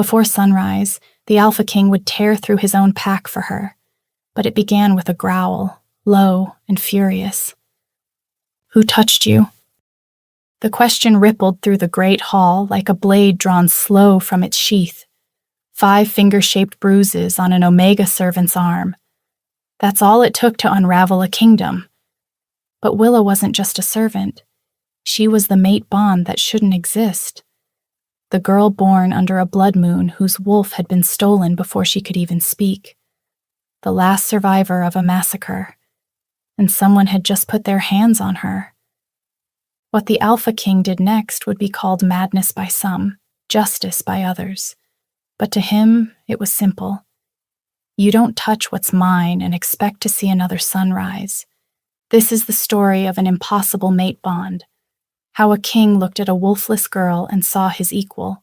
Before sunrise, the Alpha King would tear through his own pack for her, but it began with a growl, low and furious. "Who touched you?" The question rippled through the great hall like a blade drawn slow from its sheath. 5 finger-shaped bruises on an Omega servant's arm. That's all it took to unravel a kingdom. But Willa wasn't just a servant. She was the mate bond that shouldn't exist. The girl born under a blood moon whose wolf had been stolen before she could even speak. The last survivor of a massacre. And someone had just put their hands on her. What the Alpha King did next would be called madness by some, justice by others. But to him, it was simple. You don't touch what's mine and expect to see another sunrise. This is the story of an impossible mate bond. How a king looked at a wolfless girl and saw his equal.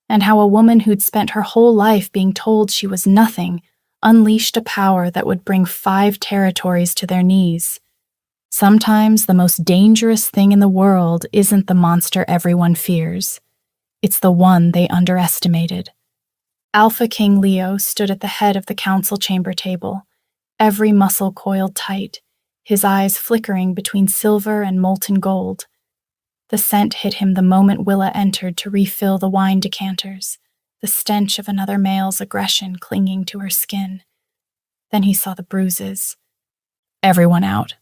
And how a woman who'd spent her whole life being told she was nothing unleashed a power that would bring 5 territories to their knees. Sometimes the most dangerous thing in the world isn't the monster everyone fears. It's the one they underestimated. Alpha King Leo stood at the head of the council chamber table, every muscle coiled tight, his eyes flickering between silver and molten gold. The scent hit him the moment Willa entered to refill the wine decanters, the stench of another male's aggression clinging to her skin. Then he saw the bruises. "Everyone out."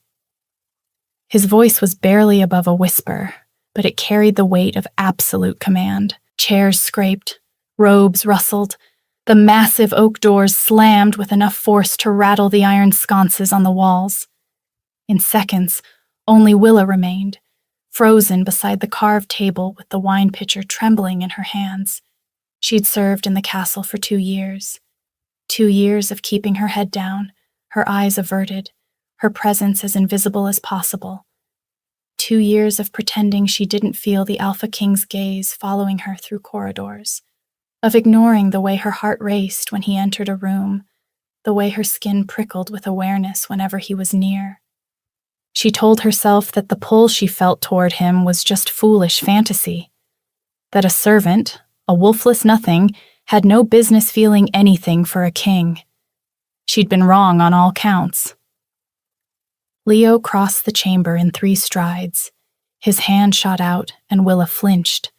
His voice was barely above a whisper, but it carried the weight of absolute command. Chairs scraped, robes rustled, the massive oak doors slammed with enough force to rattle the iron sconces on the walls. In seconds, only Willa remained, frozen beside the carved table with the wine pitcher trembling in her hands. She'd served in the castle for 2 years. 2 years of keeping her head down, her eyes averted, her presence as invisible as possible. 2 years of pretending she didn't feel the Alpha King's gaze following her through corridors, of ignoring the way her heart raced when he entered a room, the way her skin prickled with awareness whenever he was near. She told herself that the pull she felt toward him was just foolish fantasy, that a servant, a wolfless nothing, had no business feeling anything for a king. She'd been wrong on all counts. Leo crossed the chamber in 3 strides. His hand shot out, and Willa flinched,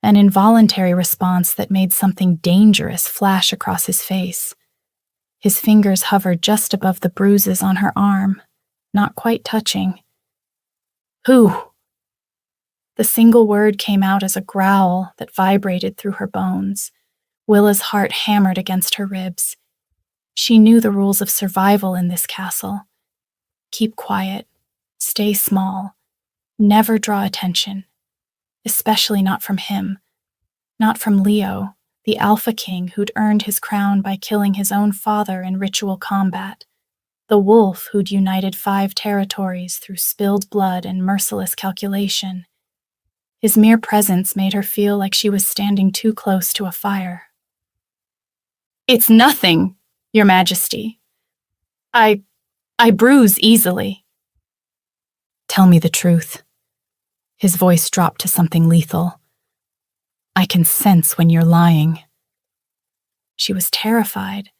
an involuntary response that made something dangerous flash across his face. His fingers hovered just above the bruises on her arm, not quite touching. "Who?" The single word came out as a growl that vibrated through her bones. Willa's heart hammered against her ribs. She knew the rules of survival in this castle. Keep quiet, stay small, never draw attention, especially not from him, not from Leo, the Alpha King who'd earned his crown by killing his own father in ritual combat, the wolf who'd united 5 territories through spilled blood and merciless calculation. His mere presence made her feel like she was standing too close to a fire. "It's nothing, Your Majesty. I bruise easily." "Tell me the truth." His voice dropped to something lethal. "I can sense when you're lying." She was terrified,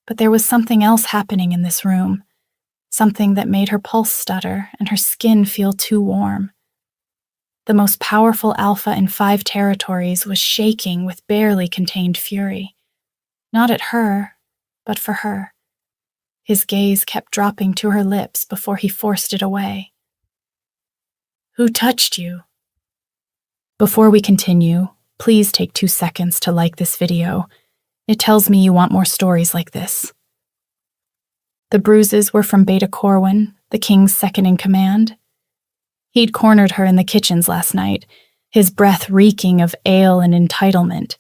but there was something else happening in this room, something that made her pulse stutter and her skin feel too warm. The most powerful alpha in 5 territories was shaking with barely contained fury. Not at her, but for her. His gaze kept dropping to her lips before he forced it away. "Who touched you?" Before we continue, please take 2 seconds to like this video. It tells me you want more stories like this. The bruises were from Beta Corwin, the king's second in command. He'd cornered her in the kitchens last night, his breath reeking of ale and entitlement.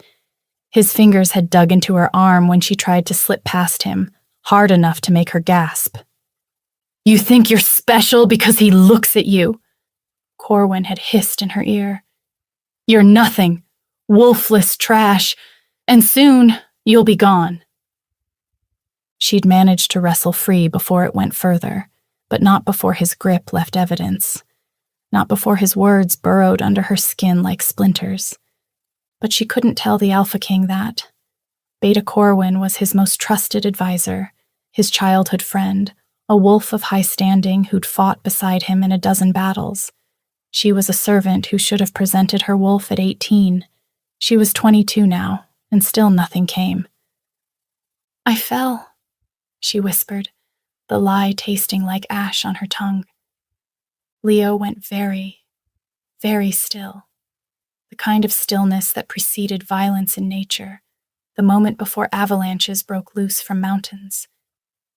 His fingers had dug into her arm when she tried to slip past him, hard enough to make her gasp. "You think you're special because he looks at you," Corwin had hissed in her ear. "You're nothing, wolfless trash, and soon you'll be gone." She'd managed to wrestle free before it went further, but not before his grip left evidence. Not before his words burrowed under her skin like splinters. But she couldn't tell the Alpha King that. Beta Corwin was his most trusted advisor, his childhood friend, a wolf of high standing who'd fought beside him in a dozen battles. She was a servant who should have presented her wolf at 18. She was 22 now, and still nothing came. "I fell," she whispered, the lie tasting like ash on her tongue. Leo went very, very still, the kind of stillness that preceded violence in nature, the moment before avalanches broke loose from mountains.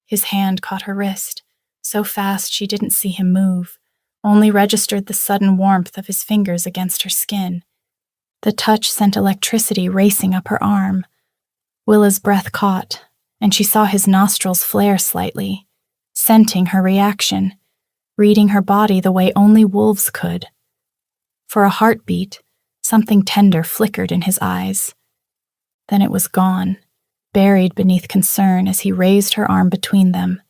His hand caught her wrist, so fast she didn't see him move, only registered the sudden warmth of his fingers against her skin. The touch sent electricity racing up her arm. Willa's breath caught, and she saw his nostrils flare slightly, scenting her reaction, reading her body the way only wolves could. For a heartbeat, something tender flickered in his eyes. Then it was gone, buried beneath concern as he raised her arm between them,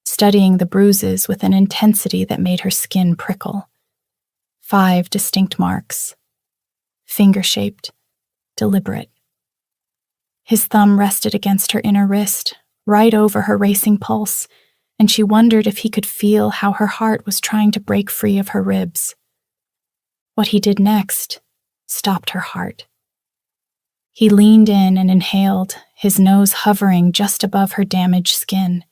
studying the bruises with an intensity that made her skin prickle. 5 distinct marks. Finger-shaped, deliberate. His thumb rested against her inner wrist, right over her racing pulse, and she wondered if he could feel how her heart was trying to break free of her ribs. What he did next stopped her heart. He leaned in and inhaled, his nose hovering just above her damaged skin.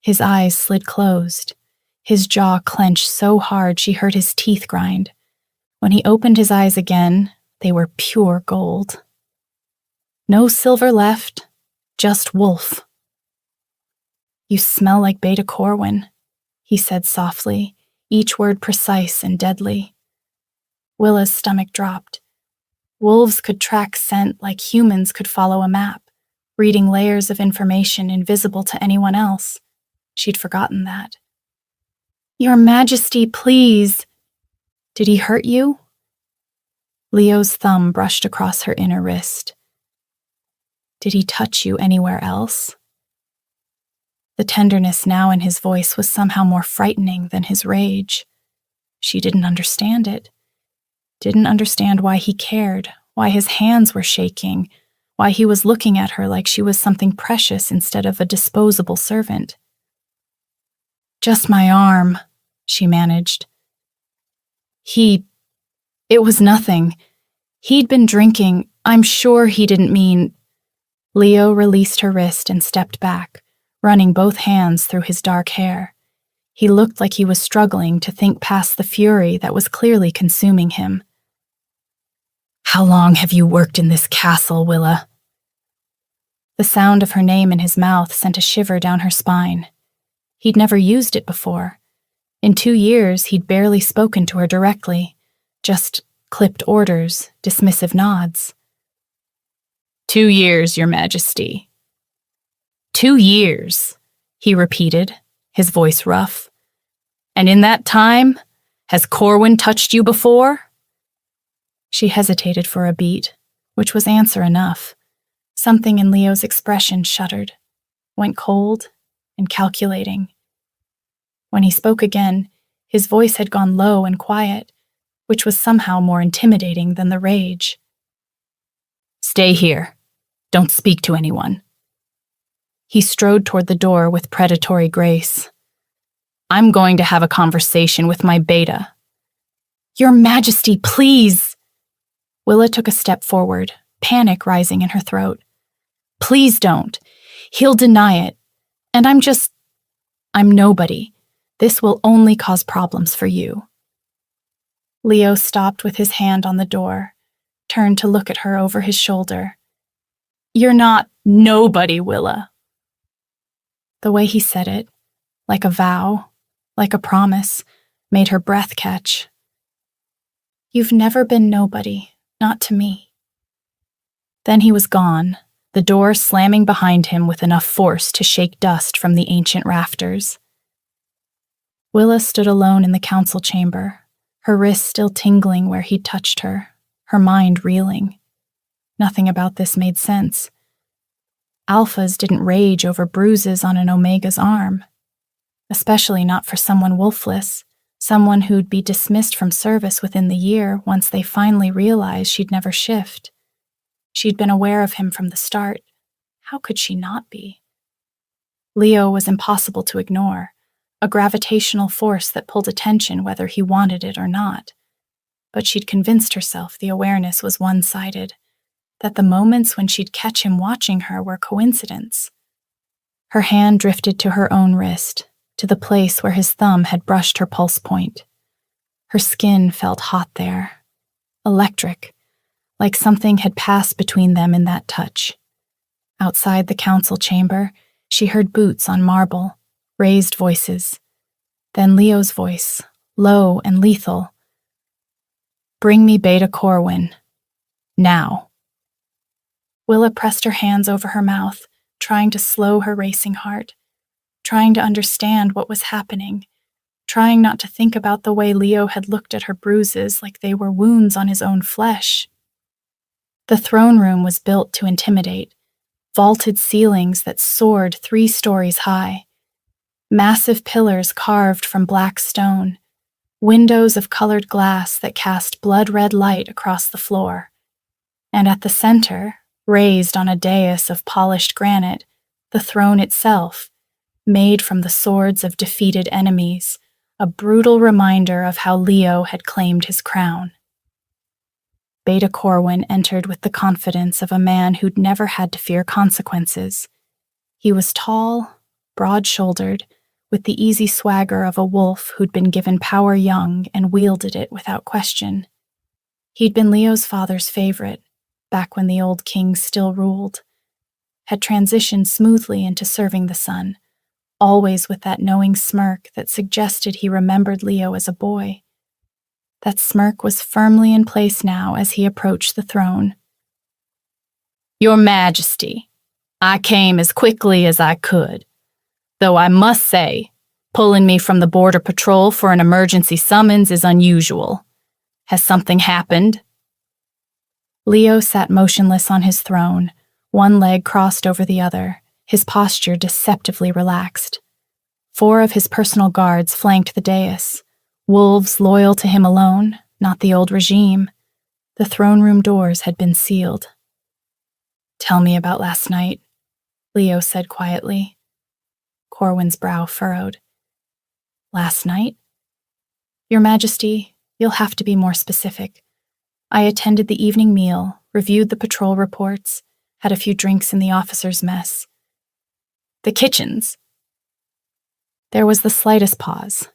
His eyes slid closed. His jaw clenched so hard she heard his teeth grind. When he opened his eyes again, they were pure gold. No silver left, just wolf. "You smell like Beta Corwin," he said softly, each word precise and deadly. Willa's stomach dropped. Wolves could track scent like humans could follow a map, reading layers of information invisible to anyone else. She'd forgotten that. "Your Majesty, please." "Did he hurt you?" Leo's thumb brushed across her inner wrist. "Did he touch you anywhere else?" The tenderness now in his voice was somehow more frightening than his rage. She didn't understand it. Didn't understand why he cared, why his hands were shaking, why he was looking at her like she was something precious instead of a disposable servant. "Just my arm," she managed. It was nothing. He'd been drinking. I'm sure he didn't mean." Leo released her wrist and stepped back, running both hands through his dark hair. He looked like he was struggling to think past the fury that was clearly consuming him. "How long have you worked in this castle, Willa?" The sound of her name in his mouth sent a shiver down her spine. He'd never used it before. In 2 years, he'd barely spoken to her directly, just clipped orders, dismissive nods. 2 years, Your Majesty." 2 years, he repeated, his voice rough. "And in that time, has Corwin touched you before?" She hesitated for a beat, which was answer enough. Something in Leo's expression shuddered, went cold and calculating. When he spoke again, his voice had gone low and quiet, which was somehow more intimidating than the rage. "Stay here. Don't speak to anyone." He strode toward the door with predatory grace. "I'm going to have a conversation with my beta." "Your Majesty, please!" Willa took a step forward, panic rising in her throat. "Please don't. He'll deny it. And I'm nobody. This will only cause problems for you." Leo stopped with his hand on the door, turned to look at her over his shoulder. "You're not nobody, Willa." The way he said it, like a vow, like a promise, made her breath catch. "You've never been nobody, not to me." Then he was gone, the door slamming behind him with enough force to shake dust from the ancient rafters. Willa stood alone in the council chamber, her wrist still tingling where he'd touched her, her mind reeling. Nothing about this made sense. Alphas didn't rage over bruises on an Omega's arm, especially not for someone wolfless, someone who'd be dismissed from service within the year once they finally realized she'd never shift. She'd been aware of him from the start. How could she not be? Leo was impossible to ignore, a gravitational force that pulled attention whether he wanted it or not. But she'd convinced herself the awareness was one-sided, that the moments when she'd catch him watching her were coincidence. Her hand drifted to her own wrist, to the place where his thumb had brushed her pulse point. Her skin felt hot there, electric, like something had passed between them in that touch. Outside the council chamber, she heard boots on marble, raised voices. Then Leo's voice, low and lethal. "Bring me Beta Corwin. Now." Willa pressed her hands over her mouth, trying to slow her racing heart, trying to understand what was happening, trying not to think about the way Leo had looked at her bruises like they were wounds on his own flesh. The throne room was built to intimidate, vaulted ceilings that soared 3 stories high, massive pillars carved from black stone, windows of colored glass that cast blood-red light across the floor. And at the center, raised on a dais of polished granite, the throne itself, made from the swords of defeated enemies, a brutal reminder of how Leo had claimed his crown. Beta Corwin entered with the confidence of a man who'd never had to fear consequences. He was tall, broad-shouldered, with the easy swagger of a wolf who'd been given power young and wielded it without question. He'd been Leo's father's favorite, back when the old king still ruled, had transitioned smoothly into serving the son, always with that knowing smirk that suggested he remembered Leo as a boy. That smirk was firmly in place now as he approached the throne. "Your Majesty, I came as quickly as I could, though I must say, pulling me from the Border Patrol for an emergency summons is unusual. Has something happened?" Leo sat motionless on his throne, one leg crossed over the other, his posture deceptively relaxed. 4 of his personal guards flanked the dais, wolves loyal to him alone, not the old regime. The throne room doors had been sealed. "Tell me about last night," Leo said quietly. Corwin's brow furrowed. "Last night? Your Majesty, you'll have to be more specific. I attended the evening meal, reviewed the patrol reports, had a few drinks in the officers' mess." "The kitchens?" There was the slightest pause,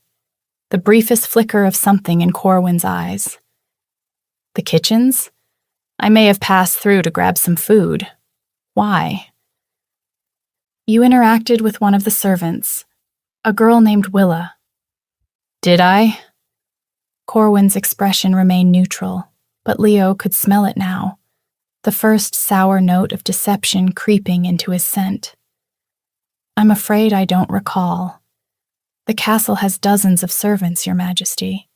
the briefest flicker of something in Corwin's eyes. "The kitchens? I may have passed through to grab some food. Why?" "You interacted with one of the servants, a girl named Willa." "Did I?" Corwin's expression remained neutral, but Leo could smell it now, the first sour note of deception creeping into his scent. "I'm afraid I don't recall. The castle has dozens of servants, Your Majesty.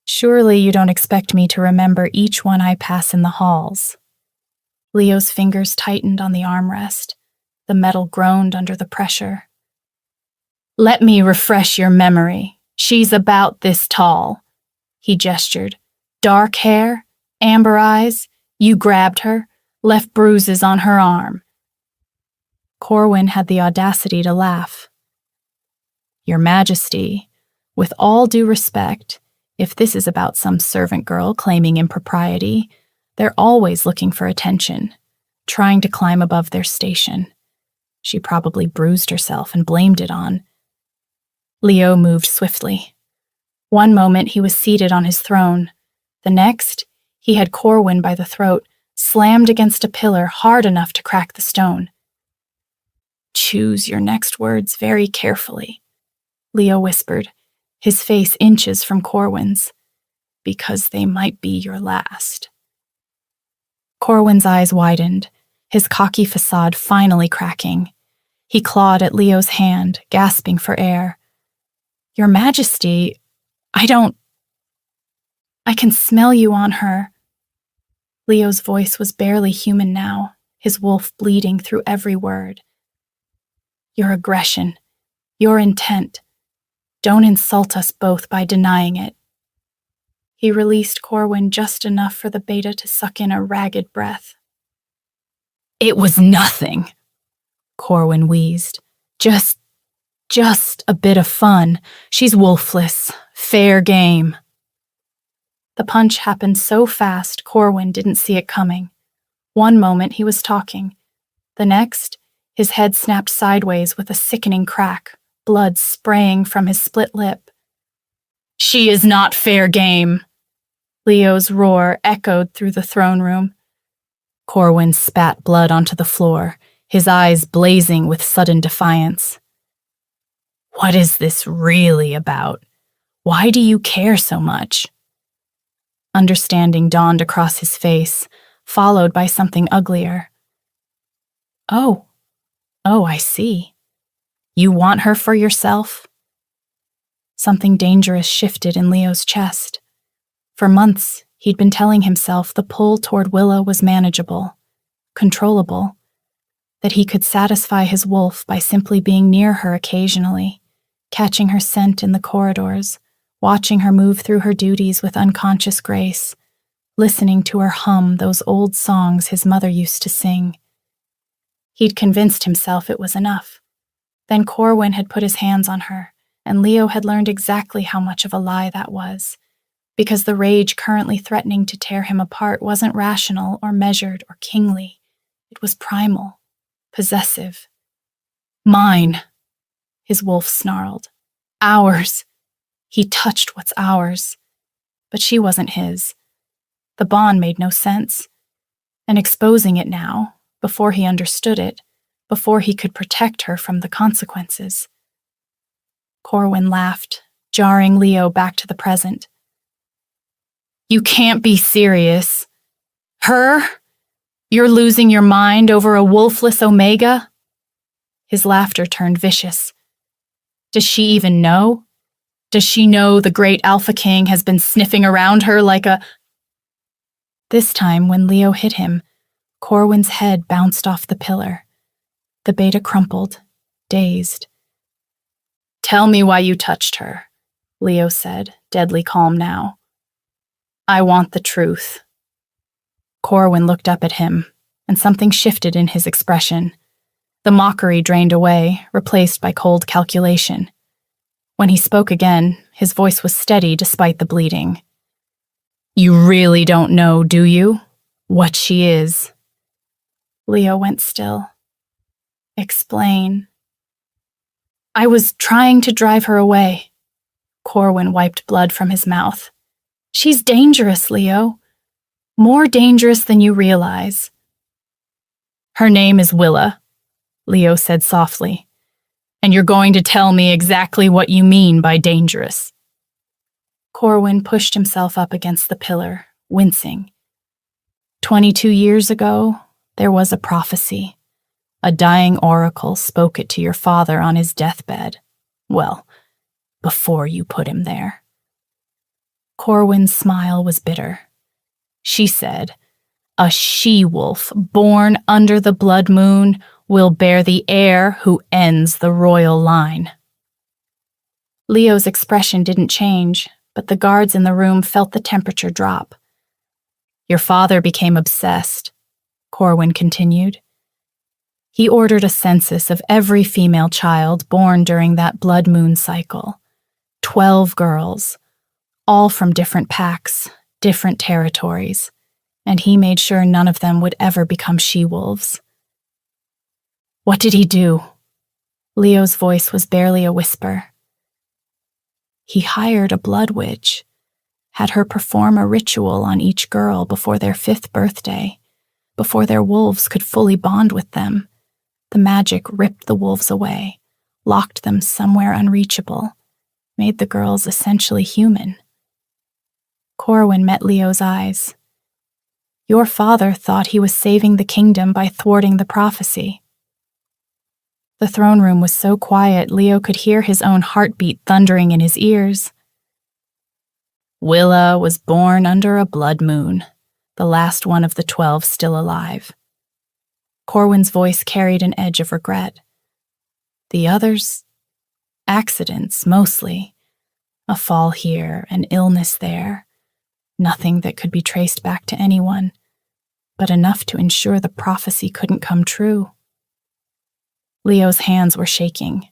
Surely you don't expect me to remember each one I pass in the halls." Leo's fingers tightened on the armrest. The metal groaned under the pressure. "Let me refresh your memory. She's about this tall." He gestured. "Dark hair, amber eyes. You grabbed her, left bruises on her arm." Corwin had the audacity to laugh. "Your Majesty, with all due respect, if this is about some servant girl claiming impropriety, they're always looking for attention, trying to climb above their station. She probably bruised herself and blamed it on." Leo moved swiftly. One moment he was seated on his throne. The next, he had Corwin by the throat, slammed against a pillar hard enough to crack the stone. "Choose your next words very carefully," Leo whispered, his face inches from Corwin's, "because they might be your last." Corwin's eyes widened, his cocky facade finally cracking. He clawed at Leo's hand, gasping for air. "Your Majesty, I can smell you on her." Leo's voice was barely human now, his wolf bleeding through every word. "Your aggression, your intent. Don't insult us both by denying it." He released Corwin just enough for the beta to suck in a ragged breath. It was nothing, Corwin wheezed. Just a bit of fun. She's wolfless. Fair game. The punch happened so fast, Corwin didn't see it coming. One moment he was talking. The next, his head snapped sideways with a sickening crack, blood spraying from his split lip. She is not fair game. Leo's roar echoed through the throne room. Corwin spat blood onto the floor, his eyes blazing with sudden defiance. What is this really about? Why do you care so much? Understanding dawned across his face, followed by something uglier. Oh, I see. You want her for yourself? Something dangerous shifted in Leo's chest. For months, he'd been telling himself the pull toward Willa was manageable, controllable, that he could satisfy his wolf by simply being near her occasionally, catching her scent in the corridors, watching her move through her duties with unconscious grace, listening to her hum those old songs his mother used to sing. He'd convinced himself it was enough. Then Corwin had put his hands on her, and Leo had learned exactly how much of a lie that was, because the rage currently threatening to tear him apart wasn't rational or measured or kingly. It was primal, possessive. Mine, his wolf snarled. Ours. He touched what's ours. But she wasn't his. The bond made no sense. And exposing it now, before he understood it, before he could protect her from the consequences. Corwin laughed, jarring Leo back to the present. You can't be serious. Her? You're losing your mind over a wolfless Omega? His laughter turned vicious. Does she even know? Does she know the great Alpha King has been sniffing around her like a... This time, when Leo hit him, Corwin's head bounced off the pillar. The beta crumpled, dazed. Tell me why you touched her, Leo said, deadly calm now. I want the truth. Corwin looked up at him, and something shifted in his expression. The mockery drained away, replaced by cold calculation. When he spoke again, his voice was steady despite the bleeding. You really don't know, do you? What she is. Leo went still. Explain. I was trying to drive her away. Corwin wiped blood from his mouth. She's dangerous, Leo. More dangerous than you realize. Her name is Willa, Leo said softly. And you're going to tell me exactly what you mean by dangerous. Corwin pushed himself up against the pillar, wincing. 22 years ago, there was a prophecy. A dying oracle spoke it to your father on his deathbed. Well, before you put him there. Corwin's smile was bitter. She said, a she-wolf born under the blood moon will bear the heir who ends the royal line. Leo's expression didn't change, but the guards in the room felt the temperature drop. Your father became obsessed, Corwin continued. He ordered a census of every female child born during that blood moon cycle. 12 girls, all from different packs, different territories, and he made sure none of them would ever become she-wolves. What did he do? Leo's voice was barely a whisper. He hired a blood witch, had her perform a ritual on each girl before their 5th birthday, before their wolves could fully bond with them. The magic ripped the wolves away, locked them somewhere unreachable, made the girls essentially human. Corwin met Leo's eyes. Your father thought he was saving the kingdom by thwarting the prophecy. The throne room was so quiet Leo could hear his own heartbeat thundering in his ears. Willa was born under a blood moon, the last one of the 12 still alive. Corwin's voice carried an edge of regret. The others? Accidents, mostly. A fall here, an illness there. Nothing that could be traced back to anyone. but enough to ensure the prophecy couldn't come true. Leo's hands were shaking.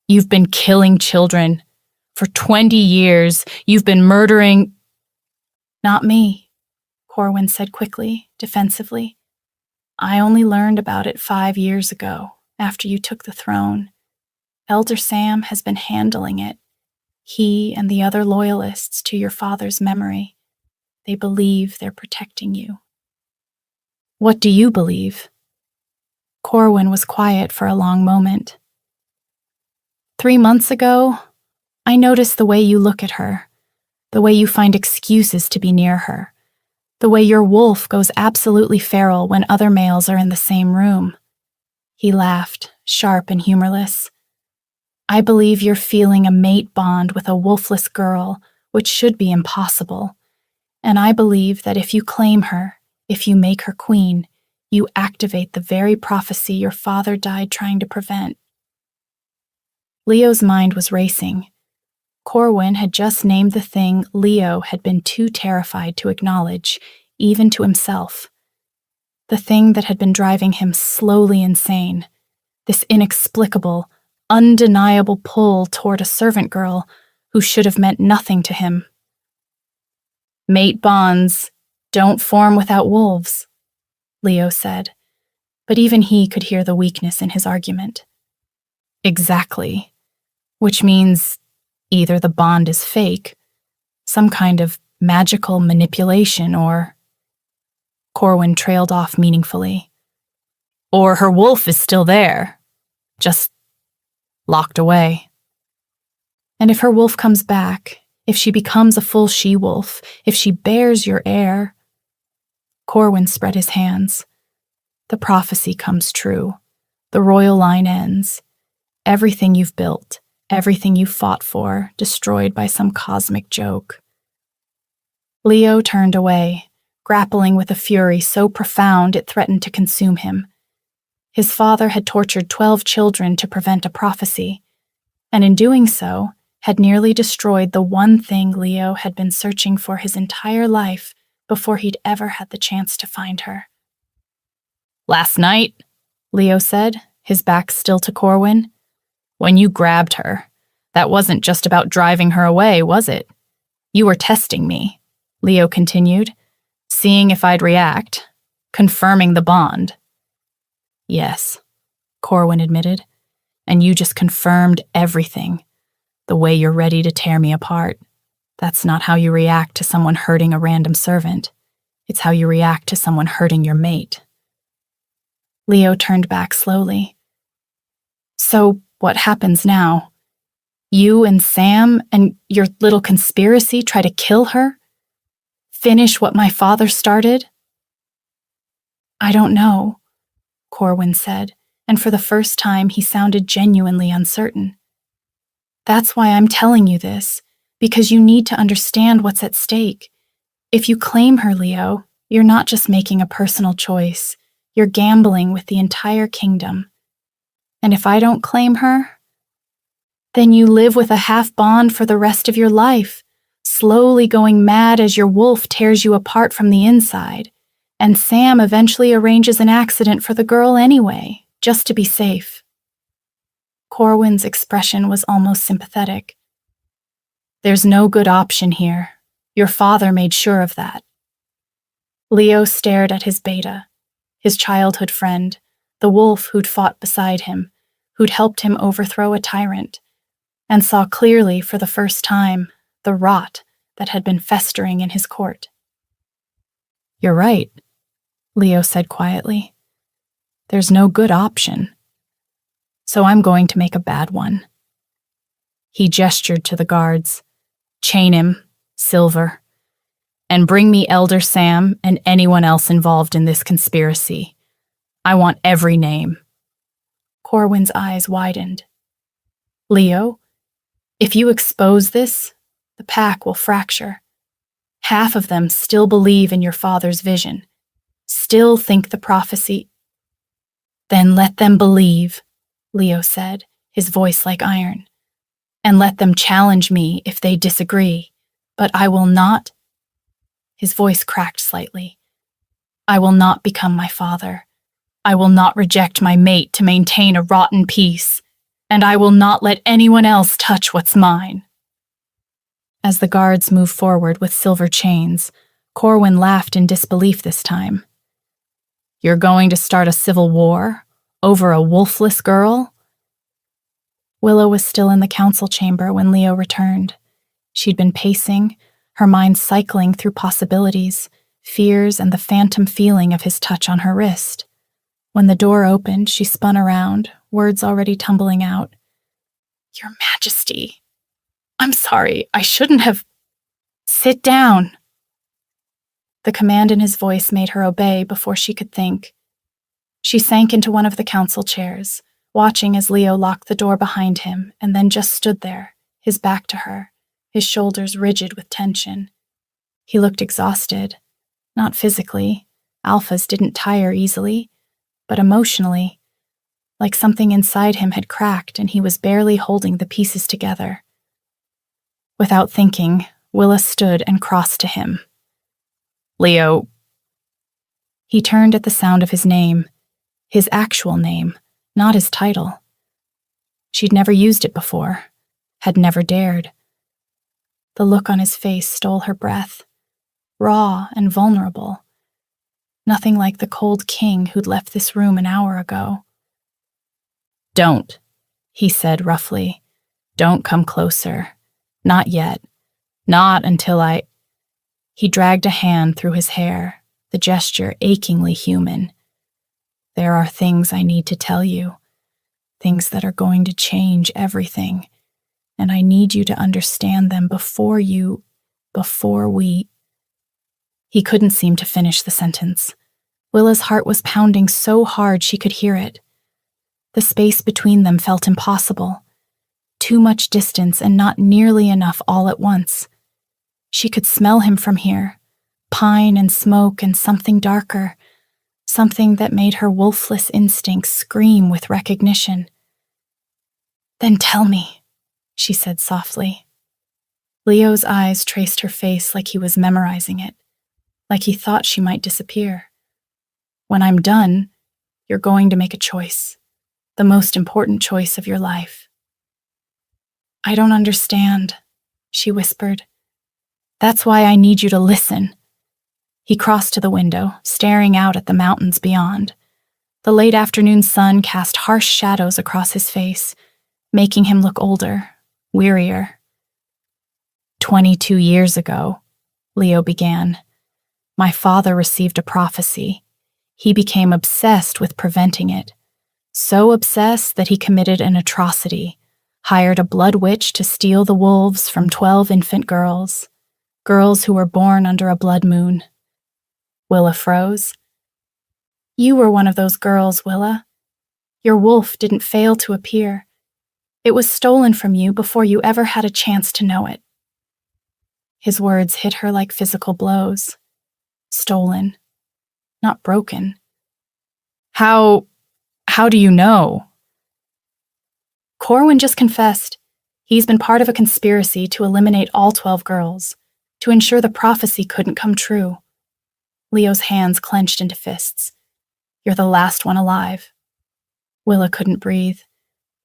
You've been killing children. For 20 years, you've been murdering— Not me, Corwin said quickly, defensively. I only learned about it 5 years ago, after you took the throne. Elder Sam has been handling it. He and the other loyalists to your father's memory. They believe they're protecting you. What do you believe? Corwin was quiet for a long moment. 3 months ago, I noticed the way you look at her, the way you find excuses to be near her, the way your wolf goes absolutely feral when other males are in the same room. He laughed, sharp and humorless. I believe you're feeling a mate bond with a wolfless girl, which should be impossible. And I believe that if you claim her, if you make her queen, you activate the very prophecy your father died trying to prevent. Leo's mind was racing. Corwin had just named the thing Leo had been too terrified to acknowledge, even to himself. The thing that had been driving him slowly insane. This inexplicable, undeniable pull toward a servant girl who should have meant nothing to him. Mate bonds don't form without wolves, Leo said, but even he could hear the weakness in his argument. Exactly, which means either the bond is fake, some kind of magical manipulation, or— Corwin trailed off meaningfully. Or her wolf is still there, just locked away. And if her wolf comes back, if she becomes a full she-wolf, if she bears your heir— Corwin spread his hands. The prophecy comes true. The royal line ends. Everything you've built, everything you fought for, destroyed by some cosmic joke. Leo turned away, grappling with a fury so profound it threatened to consume him. His father had tortured 12 children to prevent a prophecy, and in doing so, had nearly destroyed the one thing Leo had been searching for his entire life before he'd ever had the chance to find her. Last night, Leo said, his back still to Corwin, when you grabbed her, that wasn't just about driving her away, was it? You were testing me, Leo continued, seeing if I'd react, confirming the bond. Yes, Corwin admitted, and you just confirmed everything. The way you're ready to tear me apart. That's not how you react to someone hurting a random servant. It's how you react to someone hurting your mate. Leo turned back slowly. So what happens now? You and Sam and your little conspiracy try to kill her? Finish what my father started? I don't know, Corwin said, and for the first time he sounded genuinely uncertain. That's why I'm telling you this, because you need to understand what's at stake. If you claim her, Leo, you're not just making a personal choice. You're gambling with the entire kingdom. And if I don't claim her, then you live with a half bond for the rest of your life, slowly going mad as your wolf tears you apart from the inside. And Sam eventually arranges an accident for the girl anyway, just to be safe. Corwin's expression was almost sympathetic. There's no good option here. Your father made sure of that. Leo stared at his beta, his childhood friend, the wolf who'd fought beside him, who'd helped him overthrow a tyrant, and saw clearly for the first time the rot that had been festering in his court. You're right, Leo said quietly. There's no good option. So I'm going to make a bad one. He gestured to the guards. Chain him, Silver, and bring me Elder Sam and anyone else involved in this conspiracy. I want every name. Corwin's eyes widened. Leo, if you expose this, the pack will fracture. Half of them still believe in your father's vision, still think the prophecy. Then let them believe, Leo said, his voice like iron. And let them challenge me if they disagree, but I will not. His voice cracked slightly. I will not become my father. I will not reject my mate to maintain a rotten peace, and I will not let anyone else touch what's mine. As the guards moved forward with silver chains, Corwin laughed in disbelief this time. You're going to start a civil war? Over a wolfless girl? Willow was still in the council chamber when Leo returned. She'd been pacing, her mind cycling through possibilities, fears, and the phantom feeling of his touch on her wrist. When the door opened, she spun around, words already tumbling out. Your Majesty, I'm sorry, I shouldn't have. Sit down. The command in his voice made her obey before she could think. She sank into one of the council chairs, watching as Leo locked the door behind him and then just stood there, his back to her, his shoulders rigid with tension. He looked exhausted. Not physically. Alphas didn't tire easily, but emotionally, like something inside him had cracked and he was barely holding the pieces together. Without thinking, Willa stood and crossed to him. Leo. He turned at the sound of his name, his actual name, not his title. She'd never used it before, had never dared. The look on his face stole her breath, raw and vulnerable. Nothing like the cold king who'd left this room an hour ago. Don't, he said roughly. Don't come closer. Not yet. Not until I. He dragged a hand through his hair, the gesture achingly human. There are things I need to tell you, things that are going to change everything, and I need you to understand them before we. He couldn't seem to finish the sentence. Willa's heart was pounding so hard she could hear it. The space between them felt impossible. Too much distance and not nearly enough all at once. She could smell him from here, pine and smoke and something darker, something that made her wolfless instincts scream with recognition. Then tell me, she said softly. Leo's eyes traced her face like he was memorizing it, like he thought she might disappear. When I'm done, you're going to make a choice, the most important choice of your life. I don't understand, she whispered. That's why I need you to listen. He crossed to the window, staring out at the mountains beyond. The late afternoon sun cast harsh shadows across his face, making him look older, wearier. 22 years ago, Leo began, my father received a prophecy. He became obsessed with preventing it. So obsessed that he committed an atrocity, hired a blood witch to steal the wolves from 12 infant girls who were born under a blood moon. Willa froze. You were one of those girls, Willa. Your wolf didn't fail to appear. It was stolen from you before you ever had a chance to know it. His words hit her like physical blows. Stolen. Not broken. How do you know? Corwin just confessed. He's been part of a conspiracy to eliminate all 12 girls, to ensure the prophecy couldn't come true. Leo's hands clenched into fists. You're the last one alive. Willa couldn't breathe.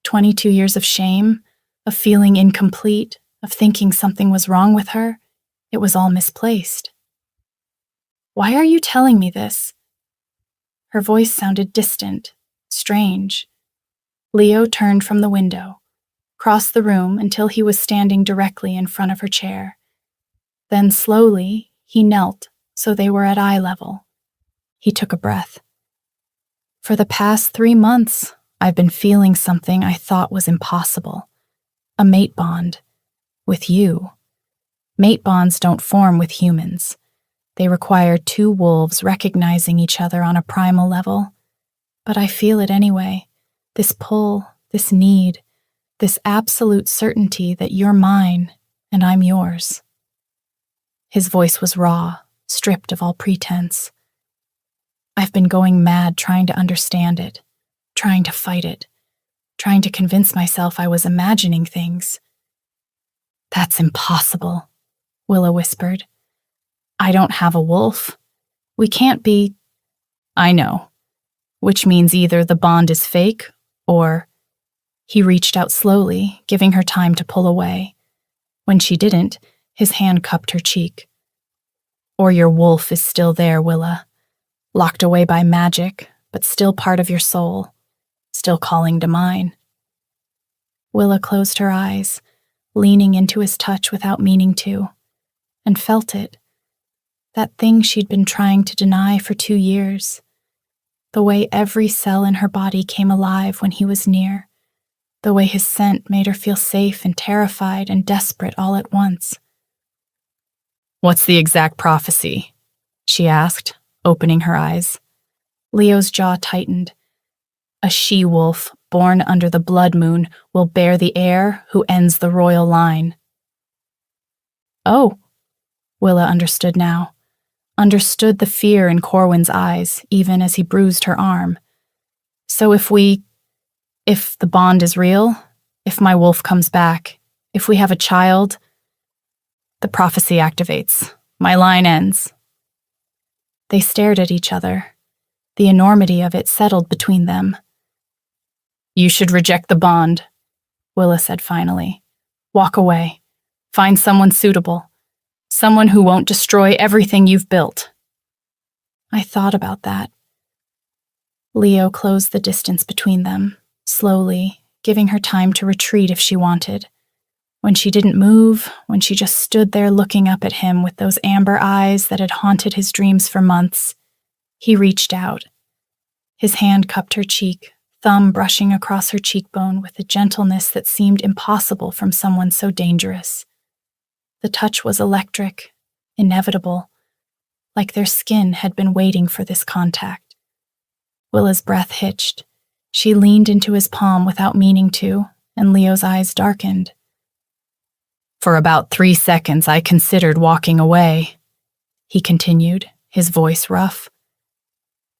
22 years of shame, of feeling incomplete, of thinking something was wrong with her. It was all misplaced. Why are you telling me this? Her voice sounded distant, strange. Leo turned from the window, crossed the room until he was standing directly in front of her chair. Then slowly, he knelt so they were at eye level. He took a breath. For the past 3 months, I've been feeling something I thought was impossible. A mate bond. With you. Mate bonds don't form with humans. They require 2 wolves recognizing each other on a primal level. But I feel it anyway. This pull, this need, this absolute certainty that you're mine and I'm yours. His voice was raw, stripped of all pretense. I've been going mad trying to understand it, trying to fight it, trying to convince myself I was imagining things. That's impossible, Willa whispered. I don't have a wolf. We can't be. I know, which means either the bond is fake or... He reached out slowly, giving her time to pull away. When she didn't, his hand cupped her cheek. Or your wolf is still there, Willa, locked away by magic, but still part of your soul, still calling to mine. Willa closed her eyes, leaning into his touch without meaning to, and felt it. That thing she'd been trying to deny for 2 years. The way every cell in her body came alive when he was near. The way his scent made her feel safe and terrified and desperate all at once. What's the exact prophecy? She asked, opening her eyes. Leo's jaw tightened. A she-wolf born under the blood moon will bear the heir who ends the royal line. Oh, Willa understood now. Understood the fear in Corwin's eyes, even as he bruised her arm. So if the bond is real, if my wolf comes back, if we have a child, the prophecy activates. My line ends. They stared at each other. The enormity of it settled between them. You should reject the bond, Willa said finally. Walk away. Find someone suitable. Someone who won't destroy everything you've built. I thought about that. Leo closed the distance between them, slowly, giving her time to retreat if she wanted. When she didn't move, when she just stood there looking up at him with those amber eyes that had haunted his dreams for months, he reached out. His hand cupped her cheek, thumb brushing across her cheekbone with a gentleness that seemed impossible from someone so dangerous. The touch was electric, inevitable, like their skin had been waiting for this contact. Willa's breath hitched. She leaned into his palm without meaning to, and Leo's eyes darkened. For about 3 seconds, I considered walking away, he continued, his voice rough.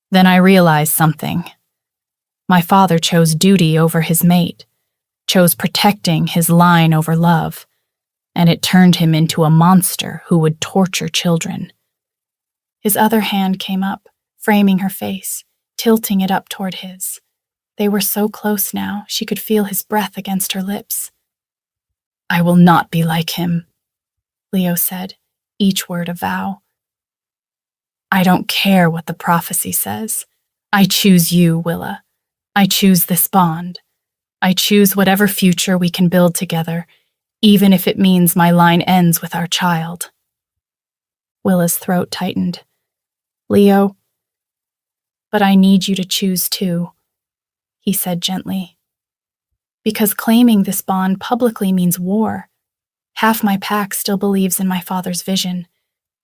Then I realized something. My father chose duty over his mate, chose protecting his line over love, and it turned him into a monster who would torture children. His other hand came up, framing her face, tilting it up toward his. They were so close now, she could feel his breath against her lips. I will not be like him, Leo said, each word a vow. I don't care what the prophecy says. I choose you, Willa. I choose this bond. I choose whatever future we can build together, even if it means my line ends with our child. Willa's throat tightened. Leo, but I need you to choose too, he said gently. Because claiming this bond publicly means war. Half my pack still believes in my father's vision.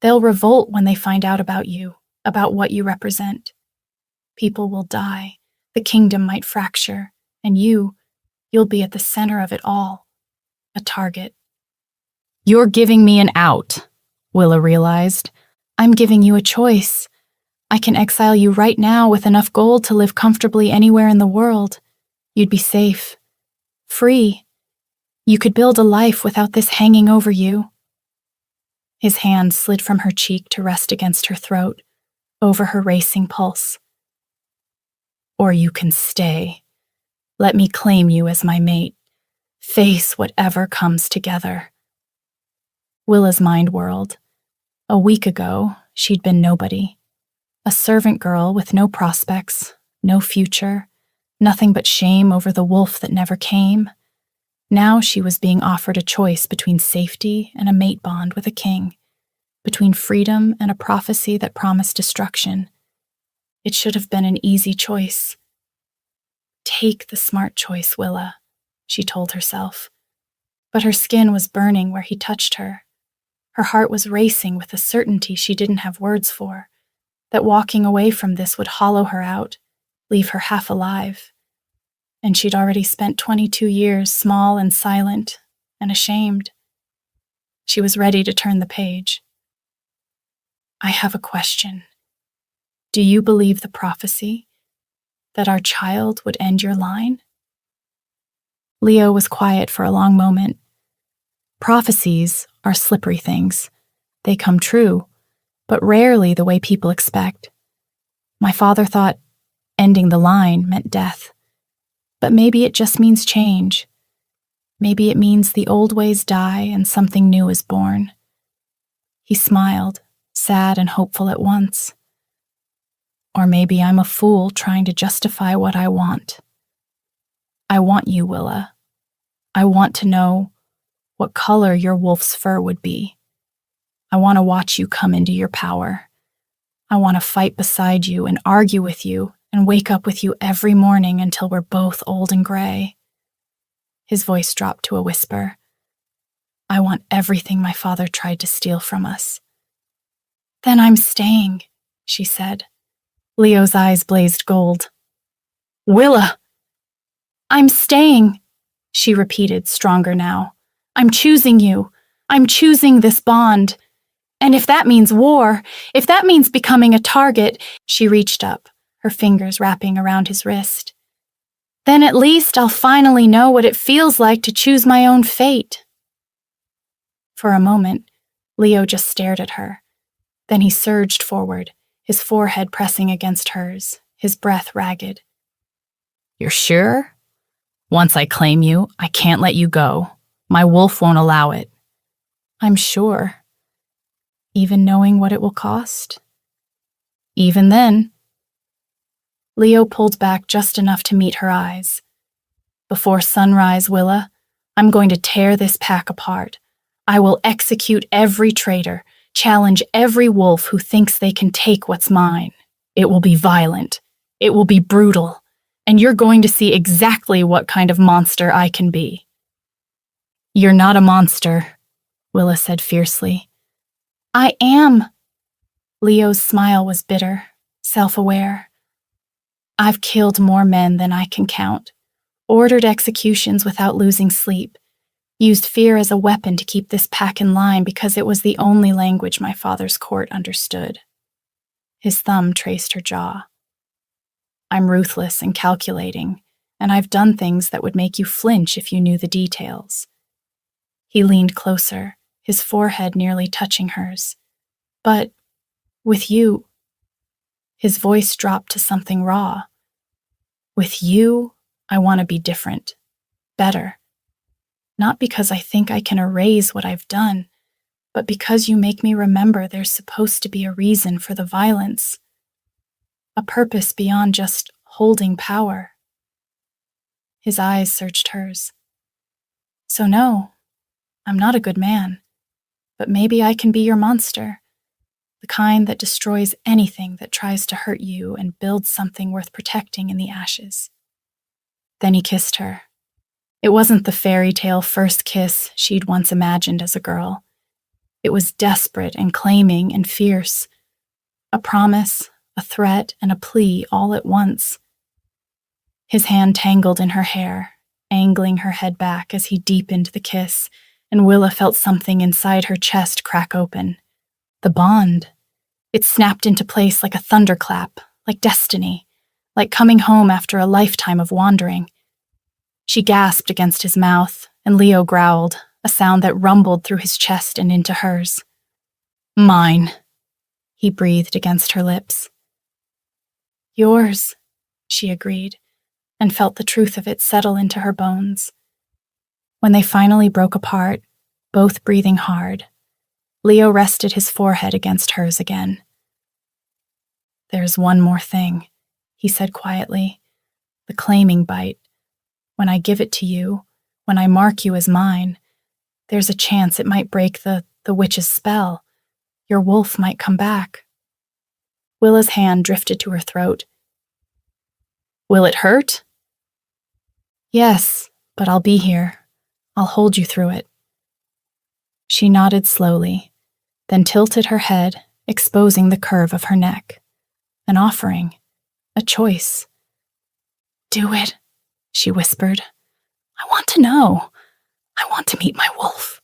They'll revolt when they find out about you, about what you represent. People will die, the kingdom might fracture, and you'll be at the center of it all, a target. You're giving me an out, Willa realized. I'm giving you a choice. I can exile you right now with enough gold to live comfortably anywhere in the world. You'd be safe. Free. You could build a life without this hanging over you. His hand slid from her cheek to rest against her throat, over her racing pulse. Or you can stay. Let me claim you as my mate. Face whatever comes together. Willa's mind whirled. A week ago, she'd been nobody. A servant girl with no prospects, no future, nothing but shame over the wolf that never came. Now she was being offered a choice between safety and a mate bond with a king, between freedom and a prophecy that promised destruction. It should have been an easy choice. Take the smart choice, Willa, she told herself. But her skin was burning where he touched her. Her heart was racing with a certainty she didn't have words for, that walking away from this would hollow her out, leave her half alive. And she'd already spent 22 years small and silent and ashamed. She was ready to turn the page. I have a question. Do you believe the prophecy that our child would end your line? Leo was quiet for a long moment. Prophecies are slippery things. They come true, but rarely the way people expect. My father thought ending the line meant death. But maybe it just means change. Maybe it means the old ways die and something new is born. He smiled, sad and hopeful at once. Or maybe I'm a fool trying to justify what I want. I want you, Willa. I want to know what color your wolf's fur would be. I want to watch you come into your power. I want to fight beside you and argue with you and wake up with you every morning until we're both old and gray. His voice dropped to a whisper. I want everything my father tried to steal from us. Then I'm staying, she said. Leo's eyes blazed gold. Willa! I'm staying, she repeated, stronger now. I'm choosing you. I'm choosing this bond. And if that means war, if that means becoming a target, she reached up, her fingers wrapping around his wrist. Then at least I'll finally know what it feels like to choose my own fate. For a moment, Leo just stared at her. Then he surged forward, his forehead pressing against hers, his breath ragged. You're sure? Once I claim you, I can't let you go. My wolf won't allow it. I'm sure. Even knowing what it will cost? Even then. Leo pulled back just enough to meet her eyes. Before sunrise, Willa, I'm going to tear this pack apart. I will execute every traitor, challenge every wolf who thinks they can take what's mine. It will be violent. It will be brutal. And you're going to see exactly what kind of monster I can be. You're not a monster, Willa said fiercely. I am. Leo's smile was bitter, self-aware. I've killed more men than I can count, ordered executions without losing sleep, used fear as a weapon to keep this pack in line because it was the only language my father's court understood. His thumb traced her jaw. I'm ruthless and calculating, and I've done things that would make you flinch if you knew the details. He leaned closer, his forehead nearly touching hers. But with you, his voice dropped to something raw. With you, I want to be different, better. Not because I think I can erase what I've done, but because you make me remember there's supposed to be a reason for the violence, a purpose beyond just holding power. His eyes searched hers. So no, I'm not a good man, but maybe I can be your monster. The kind that destroys anything that tries to hurt you and builds something worth protecting in the ashes. Then he kissed her. It wasn't the fairy tale first kiss she'd once imagined as a girl. It was desperate and claiming and fierce. A promise, a threat, and a plea all at once. His hand tangled in her hair, angling her head back as he deepened the kiss, and Willa felt something inside her chest crack open. The bond. It snapped into place like a thunderclap, like destiny, like coming home after a lifetime of wandering. She gasped against his mouth, and Leo growled, a sound that rumbled through his chest and into hers. Mine, he breathed against her lips. Yours, she agreed, and felt the truth of it settle into her bones. When they finally broke apart, both breathing hard, Leo rested his forehead against hers again. There's one more thing, he said quietly. The claiming bite. When I give it to you, when I mark you as mine, there's a chance it might break the witch's spell. Your wolf might come back. Willa's hand drifted to her throat. Will it hurt? Yes, but I'll be here. I'll hold you through it. She nodded slowly, then tilted her head, exposing the curve of her neck. An offering, a choice. Do it, she whispered. I want to know. I want to meet my wolf.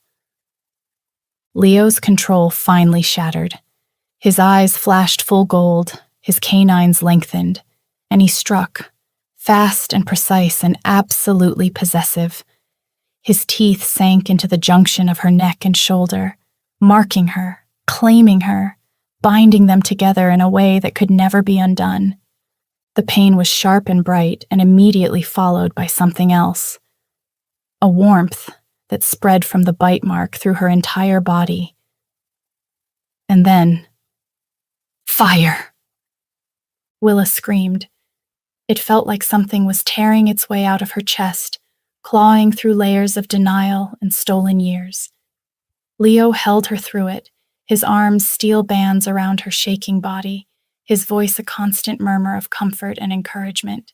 Leo's control finally shattered. His eyes flashed full gold, his canines lengthened, and he struck, fast and precise and absolutely possessive. His teeth sank into the junction of her neck and shoulder, marking her, claiming her, binding them together in a way that could never be undone. The pain was sharp and bright and immediately followed by something else. A warmth that spread from the bite mark through her entire body. And then, fire! Willa screamed. It felt like something was tearing its way out of her chest, clawing through layers of denial and stolen years. Leo held her through it, his arms steel bands around her shaking body, his voice a constant murmur of comfort and encouragement.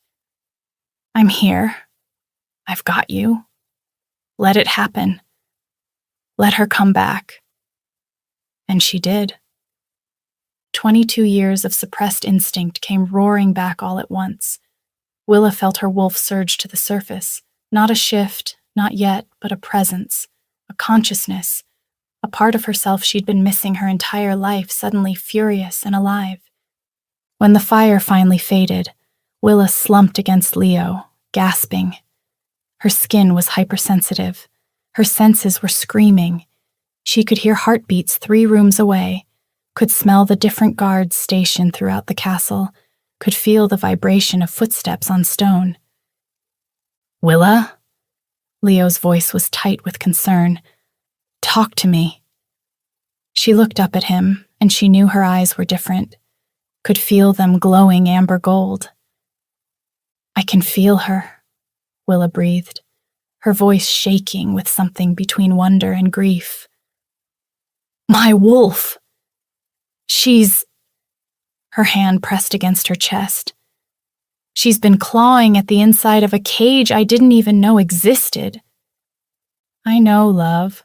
I'm here. I've got you. Let it happen. Let her come back. And she did. 22 years of suppressed instinct came roaring back all at once. Willa felt her wolf surge to the surface, not a shift, not yet, but a presence, a consciousness, a part of herself she'd been missing her entire life, suddenly furious and alive. When the fire finally faded, Willa slumped against Leo, gasping. Her skin was hypersensitive. Her senses were screaming. She could hear heartbeats 3 rooms away, could smell the different guards stationed throughout the castle, could feel the vibration of footsteps on stone. Willa? Leo's voice was tight with concern. Talk to me. She looked up at him, and she knew her eyes were different, could feel them glowing amber gold. I can feel her, Willa breathed, her voice shaking with something between wonder and grief. My wolf! She's... Her hand pressed against her chest. She's been clawing at the inside of a cage I didn't even know existed. I know, love.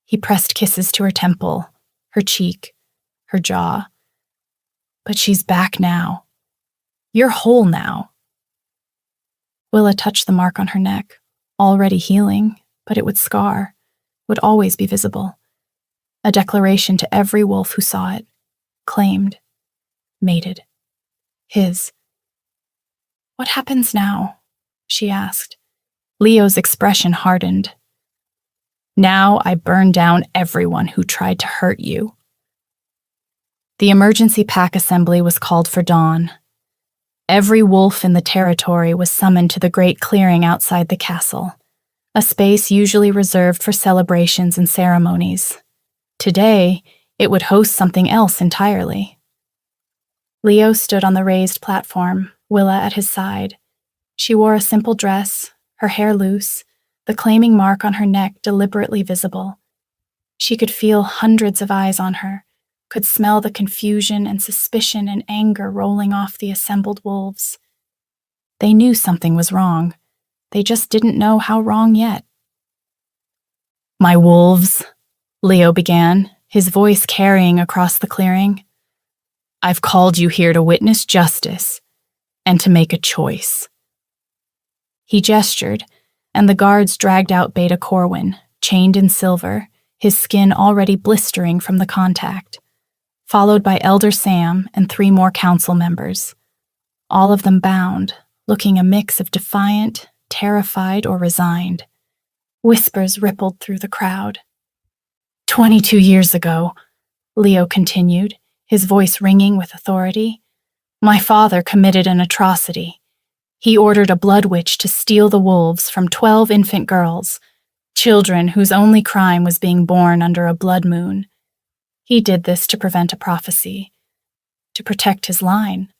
He pressed kisses to her temple, her cheek, her jaw. But she's back now. You're whole now. Willa touched the mark on her neck, already healing, but it would scar, would always be visible. A declaration to every wolf who saw it, claimed, mated, his. What happens now? She asked. Leo's expression hardened. Now I burn down everyone who tried to hurt you. The emergency pack assembly was called for dawn. Every wolf in the territory was summoned to the great clearing outside the castle, a space usually reserved for celebrations and ceremonies. Today, it would host something else entirely. Leo stood on the raised platform, Willa at his side. She wore a simple dress, her hair loose, the claiming mark on her neck deliberately visible. She could feel hundreds of eyes on her, could smell the confusion and suspicion and anger rolling off the assembled wolves. They knew something was wrong. They just didn't know how wrong yet. My wolves, Leo began, his voice carrying across the clearing. I've called you here to witness justice and to make a choice. He gestured, and the guards dragged out Beta Corwin, chained in silver, his skin already blistering from the contact, followed by Elder Sam and 3 more council members, all of them bound, looking a mix of defiant, terrified, or resigned. Whispers rippled through the crowd. 22 years ago, Leo continued, his voice ringing with authority, my father committed an atrocity. He ordered a blood witch to steal the wolves from 12 infant girls, children whose only crime was being born under a blood moon. He did this to prevent a prophecy, to protect his line.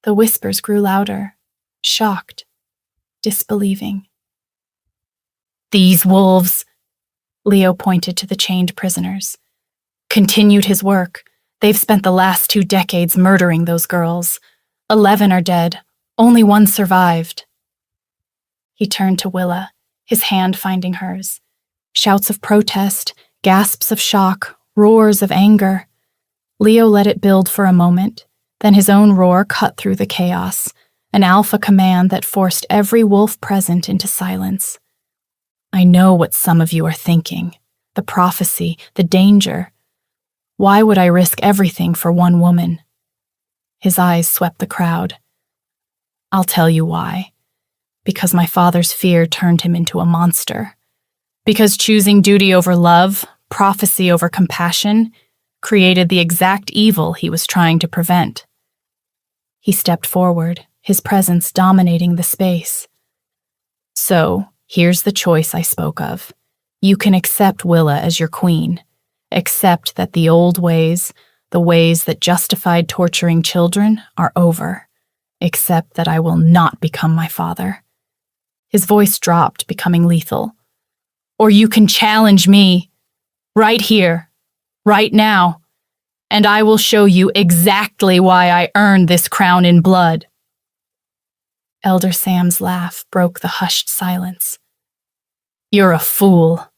The whispers grew louder, shocked, disbelieving. These wolves, Leo pointed to the chained prisoners, continued his work. They've spent the last 2 decades murdering those girls. 11 are dead. Only 1 survived. He turned to Willa, his hand finding hers. Shouts of protest, gasps of shock, roars of anger. Leo let it build for a moment, then his own roar cut through the chaos, an alpha command that forced every wolf present into silence. I know what some of you are thinking. The prophecy, the danger. Why would I risk everything for 1 woman? His eyes swept the crowd. I'll tell you why. Because my father's fear turned him into a monster. Because choosing duty over love, prophecy over compassion, created the exact evil he was trying to prevent. He stepped forward, his presence dominating the space. So, here's the choice I spoke of. You can accept Willa as your queen. Accept that the old ways, the ways that justified torturing children, are over. Accept that I will not become my father. His voice dropped, becoming lethal. Or you can challenge me, right here, right now, and I will show you exactly why I earned this crown in blood. Elder Sam's laugh broke the hushed silence. You're a fool.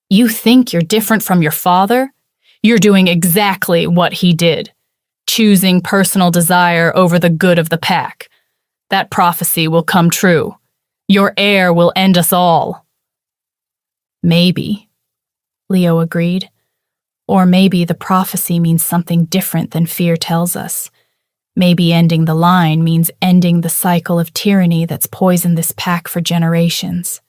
You think you're different from your father? You're doing exactly what he did, choosing personal desire over the good of the pack. That prophecy will come true. Your heir will end us all. Maybe, Leo agreed. Or maybe the prophecy means something different than fear tells us. Maybe ending the line means ending the cycle of tyranny that's poisoned this pack for generations.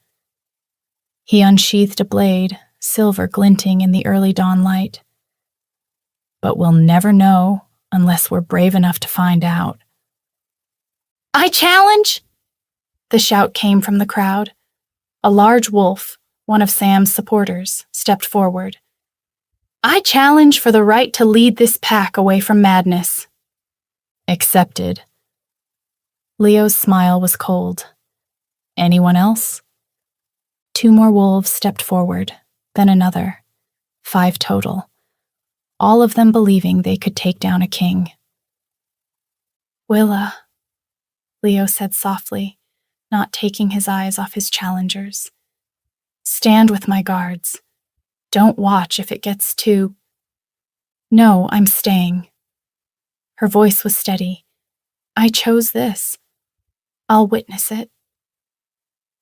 He unsheathed a blade, silver glinting in the early dawn light. But we'll never know unless we're brave enough to find out. I challenge! The shout came from the crowd. A large wolf, one of Sam's supporters, stepped forward. I challenge for the right to lead this pack away from madness. Accepted. Leo's smile was cold. Anyone else? 2 more wolves stepped forward, then another. 5 total. All of them believing they could take down a king. Willa, Leo said softly, not taking his eyes off his challengers. Stand with my guards. Don't watch if it gets too... No, I'm staying. Her voice was steady. I chose this. I'll witness it.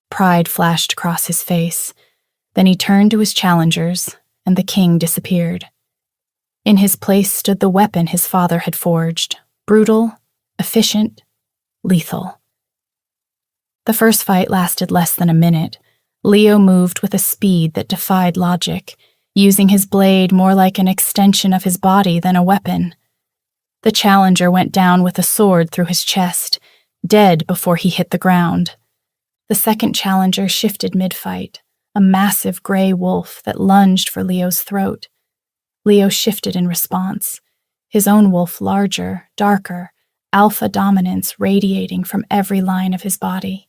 Pride flashed across his face. Then he turned to his challengers, and the king disappeared. In his place stood the weapon his father had forged, brutal, efficient, lethal. The first fight lasted less than a minute. Leo moved with a speed that defied logic, using his blade more like an extension of his body than a weapon. The challenger went down with a sword through his chest, dead before he hit the ground. The second challenger shifted mid-fight, a massive gray wolf that lunged for Leo's throat. Leo shifted in response, his own wolf larger, darker, alpha dominance radiating from every line of his body.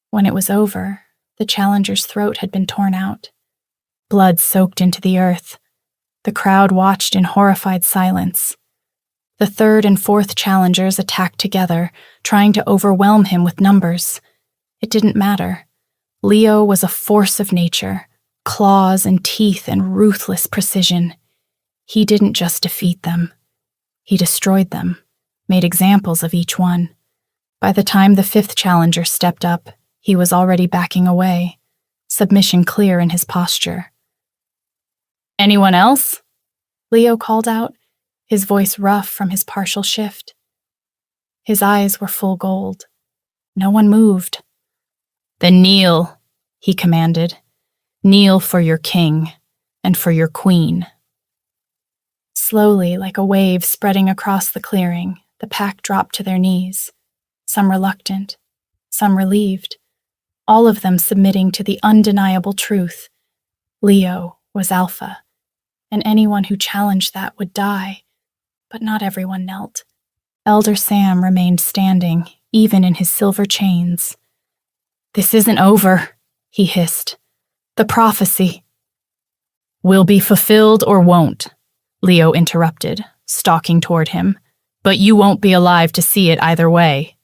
When it was over, the challenger's throat had been torn out. Blood soaked into the earth. The crowd watched in horrified silence. The third and fourth challengers attacked together, trying to overwhelm him with numbers. It didn't matter. Leo was a force of nature, claws and teeth and ruthless precision. He didn't just defeat them. He destroyed them, made examples of each one. By the time the fifth challenger stepped up, he was already backing away, submission clear in his posture. Anyone else? Leo called out, his voice rough from his partial shift. His eyes were full gold. No one moved. Then kneel, he commanded. Kneel for your king and for your queen. Slowly, like a wave spreading across the clearing, the pack dropped to their knees, some reluctant, some relieved, all of them submitting to the undeniable truth. Leo was alpha, and anyone who challenged that would die. But not everyone knelt. Elder Sam remained standing, even in his silver chains. This isn't over, he hissed. The prophecy will be fulfilled or won't, Leo interrupted, stalking toward him. But you won't be alive to see it either way.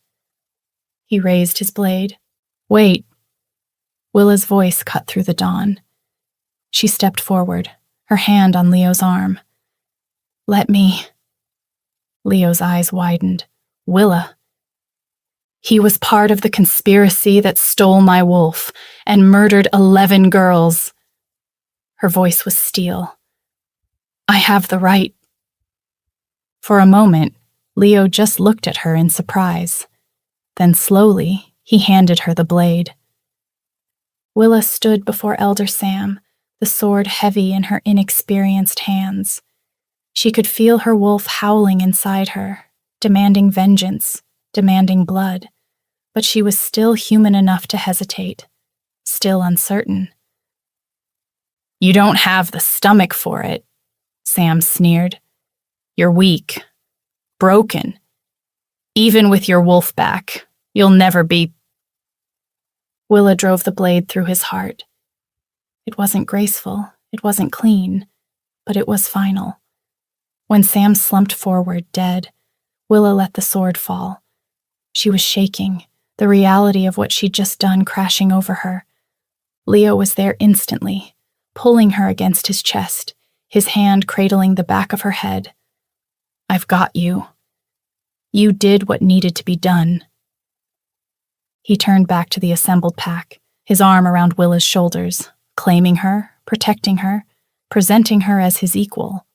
He raised his blade. Wait. Willa's voice cut through the dawn. She stepped forward, her hand on Leo's arm. Let me... Leo's eyes widened. Willa. He was part of the conspiracy that stole my wolf and murdered 11 girls. Her voice was steel. I have the right. For a moment, Leo just looked at her in surprise. Then slowly, he handed her the blade. Willa stood before Elder Sam, the sword heavy in her inexperienced hands. She could feel her wolf howling inside her, demanding vengeance, demanding blood, but she was still human enough to hesitate, still uncertain. "You don't have the stomach for it," Sam sneered. "You're weak, broken. Even with your wolf back, you'll never be—" Willa drove the blade through his heart. It wasn't graceful, it wasn't clean, but it was final. When Sam slumped forward, dead, Willa let the sword fall. She was shaking, the reality of what she'd just done crashing over her. Leo was there instantly, pulling her against his chest, his hand cradling the back of her head. "I've got you. You did what needed to be done." He turned back to the assembled pack, his arm around Willa's shoulders, claiming her, protecting her, presenting her as his equal.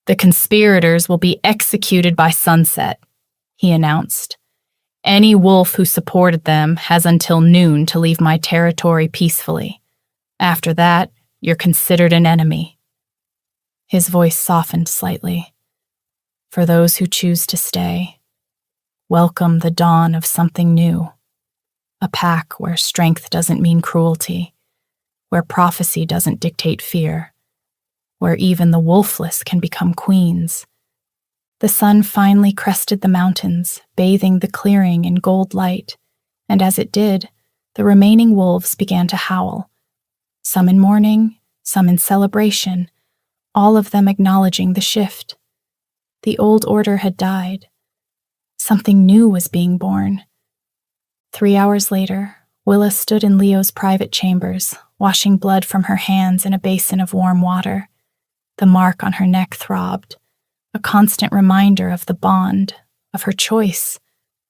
"The conspirators will be executed by sunset," he announced. "Any wolf who supported them has until noon to leave my territory peacefully. After that, you're considered an enemy." His voice softened slightly. "For those who choose to stay, welcome the dawn of something new. A pack where strength doesn't mean cruelty, where prophecy doesn't dictate fear, where even the wolfless can become queens." The sun finally crested the mountains, bathing the clearing in gold light, and as it did, the remaining wolves began to howl. Some in mourning, some in celebration, all of them acknowledging the shift. The old order had died. Something new was being born. 3 hours later, Willa stood in Leo's private chambers, washing blood from her hands in a basin of warm water. The mark on her neck throbbed, a constant reminder of the bond, of her choice,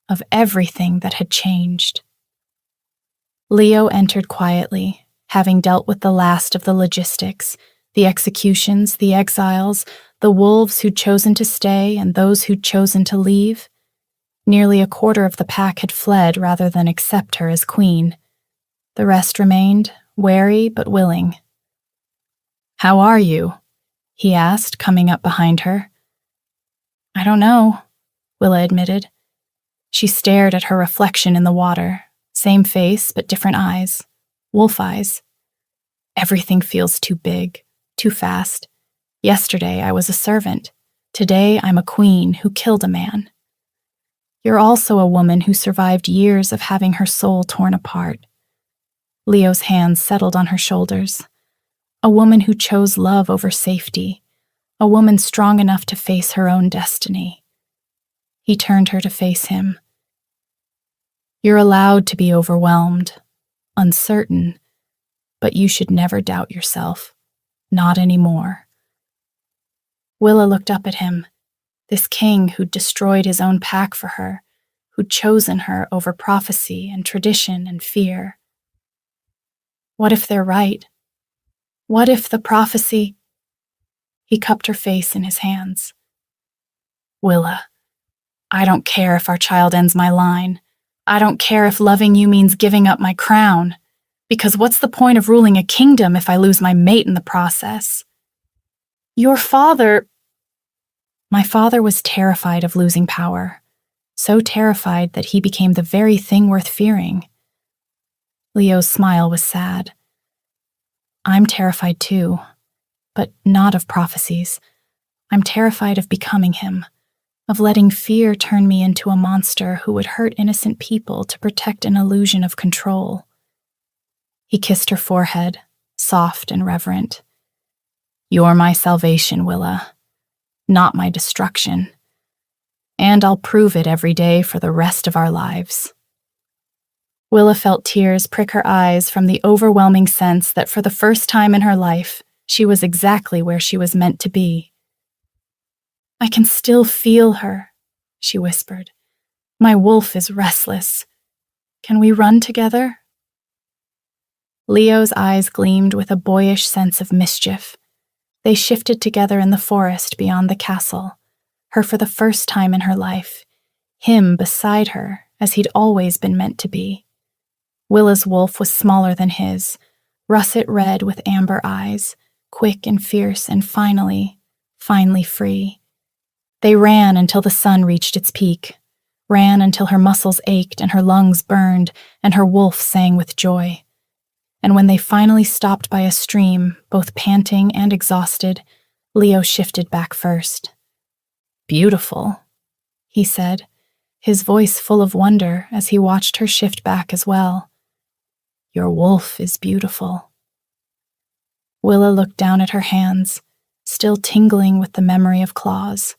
of everything that had changed. Leo entered quietly, having dealt with the last of the logistics, the executions, the exiles, the wolves who'd chosen to stay and those who'd chosen to leave. Nearly a quarter of the pack had fled rather than accept her as queen. The rest remained, wary but willing. "How are you?" he asked, coming up behind her. "I don't know," Willa admitted. She stared at her reflection in the water, same face but different eyes, wolf eyes. "Everything feels too big, too fast. Yesterday I was a servant. Today I'm a queen who killed a man. You're also a woman who survived years of having her soul torn apart." Leo's hands settled on her shoulders. A woman who chose love over safety. A woman strong enough to face her own destiny. He turned her to face him. "You're allowed to be overwhelmed, uncertain, but you should never doubt yourself. Not anymore." Willa looked up at him, this king who'd destroyed his own pack for her, who'd chosen her over prophecy and tradition and fear. What if they're right? What if the prophecy— He cupped her face in his hands. "Willa, I don't care if our child ends my line. I don't care if loving you means giving up my crown. Because what's the point of ruling a kingdom if I lose my mate in the process? Your father—" "My father was terrified of losing power, so terrified that he became the very thing worth fearing." Leo's smile was sad. "I'm terrified too, but not of prophecies. I'm terrified of becoming him, of letting fear turn me into a monster who would hurt innocent people to protect an illusion of control." He kissed her forehead, soft and reverent. "You're my salvation, Willa, not my destruction. And I'll prove it every day for the rest of our lives." Willa felt tears prick her eyes from the overwhelming sense that for the first time in her life, she was exactly where she was meant to be. "I can still feel her," she whispered. "My wolf is restless. Can we run together?" Leo's eyes gleamed with a boyish sense of mischief. They shifted together in the forest beyond the castle, her for the first time in her life, him beside her as he'd always been meant to be. Willa's wolf was smaller than his, russet red with amber eyes, quick and fierce and finally finally free. They ran until the sun reached its peak, ran until her muscles ached and her lungs burned and her wolf sang with joy. And when they finally stopped by a stream, both panting and exhausted, Leo shifted back first. "Beautiful," he said, his voice full of wonder as he watched her shift back as well. "Your wolf is beautiful." Willa looked down at her hands, still tingling with the memory of claws.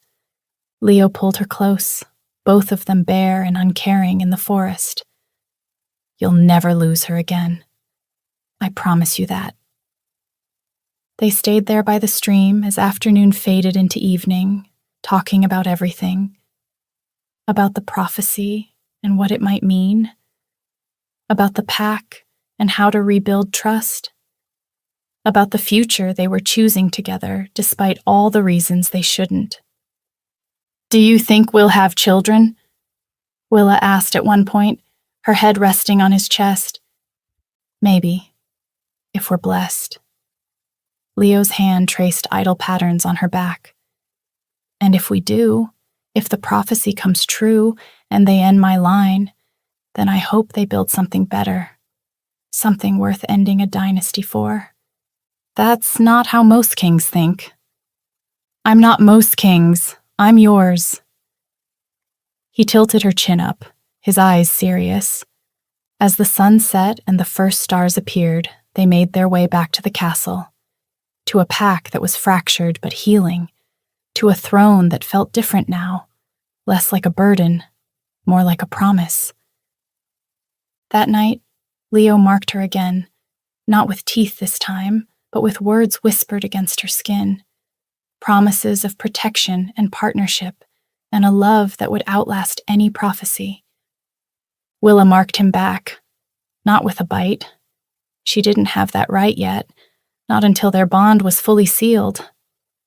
Leo pulled her close, both of them bare and uncaring in the forest. "You'll never lose her again. I promise you that." They stayed there by the stream as afternoon faded into evening, talking about everything. About the prophecy and what it might mean. About the pack and how to rebuild trust. About the future they were choosing together despite all the reasons they shouldn't. "Do you think we'll have children?" Willa asked at one point, her head resting on his chest. "Maybe, if we're blessed." Leo's hand traced idle patterns on her back. "And if we do, if the prophecy comes true and they end my line, then I hope they build something better, something worth ending a dynasty for. That's not how most kings think." "I'm not most kings, I'm yours." He tilted her chin up, his eyes serious. As the sun set and the first stars appeared, they made their way back to the castle, to a pack that was fractured but healing, to a throne that felt different now, less like a burden, more like a promise. That night, Leo marked her again, not with teeth this time, but with words whispered against her skin. Promises of protection and partnership, and a love that would outlast any prophecy. Willa marked him back, not with a bite. She didn't have that right yet, not until their bond was fully sealed,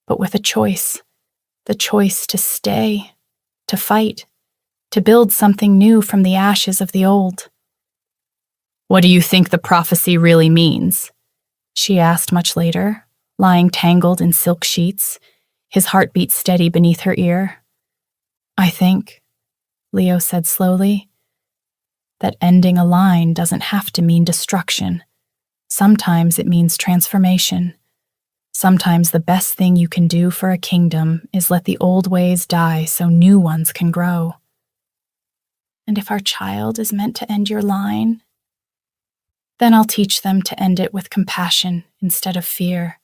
but with a choice. The choice to stay, to fight, to build something new from the ashes of the old. "What do you think the prophecy really means?" she asked much later, lying tangled in silk sheets, his heartbeat steady beneath her ear. "I think," Leo said slowly, "that ending a line doesn't have to mean destruction. Sometimes it means transformation. Sometimes the best thing you can do for a kingdom is let the old ways die so new ones can grow." "And if our child is meant to end your line, then I'll teach them to end it with compassion instead of fear,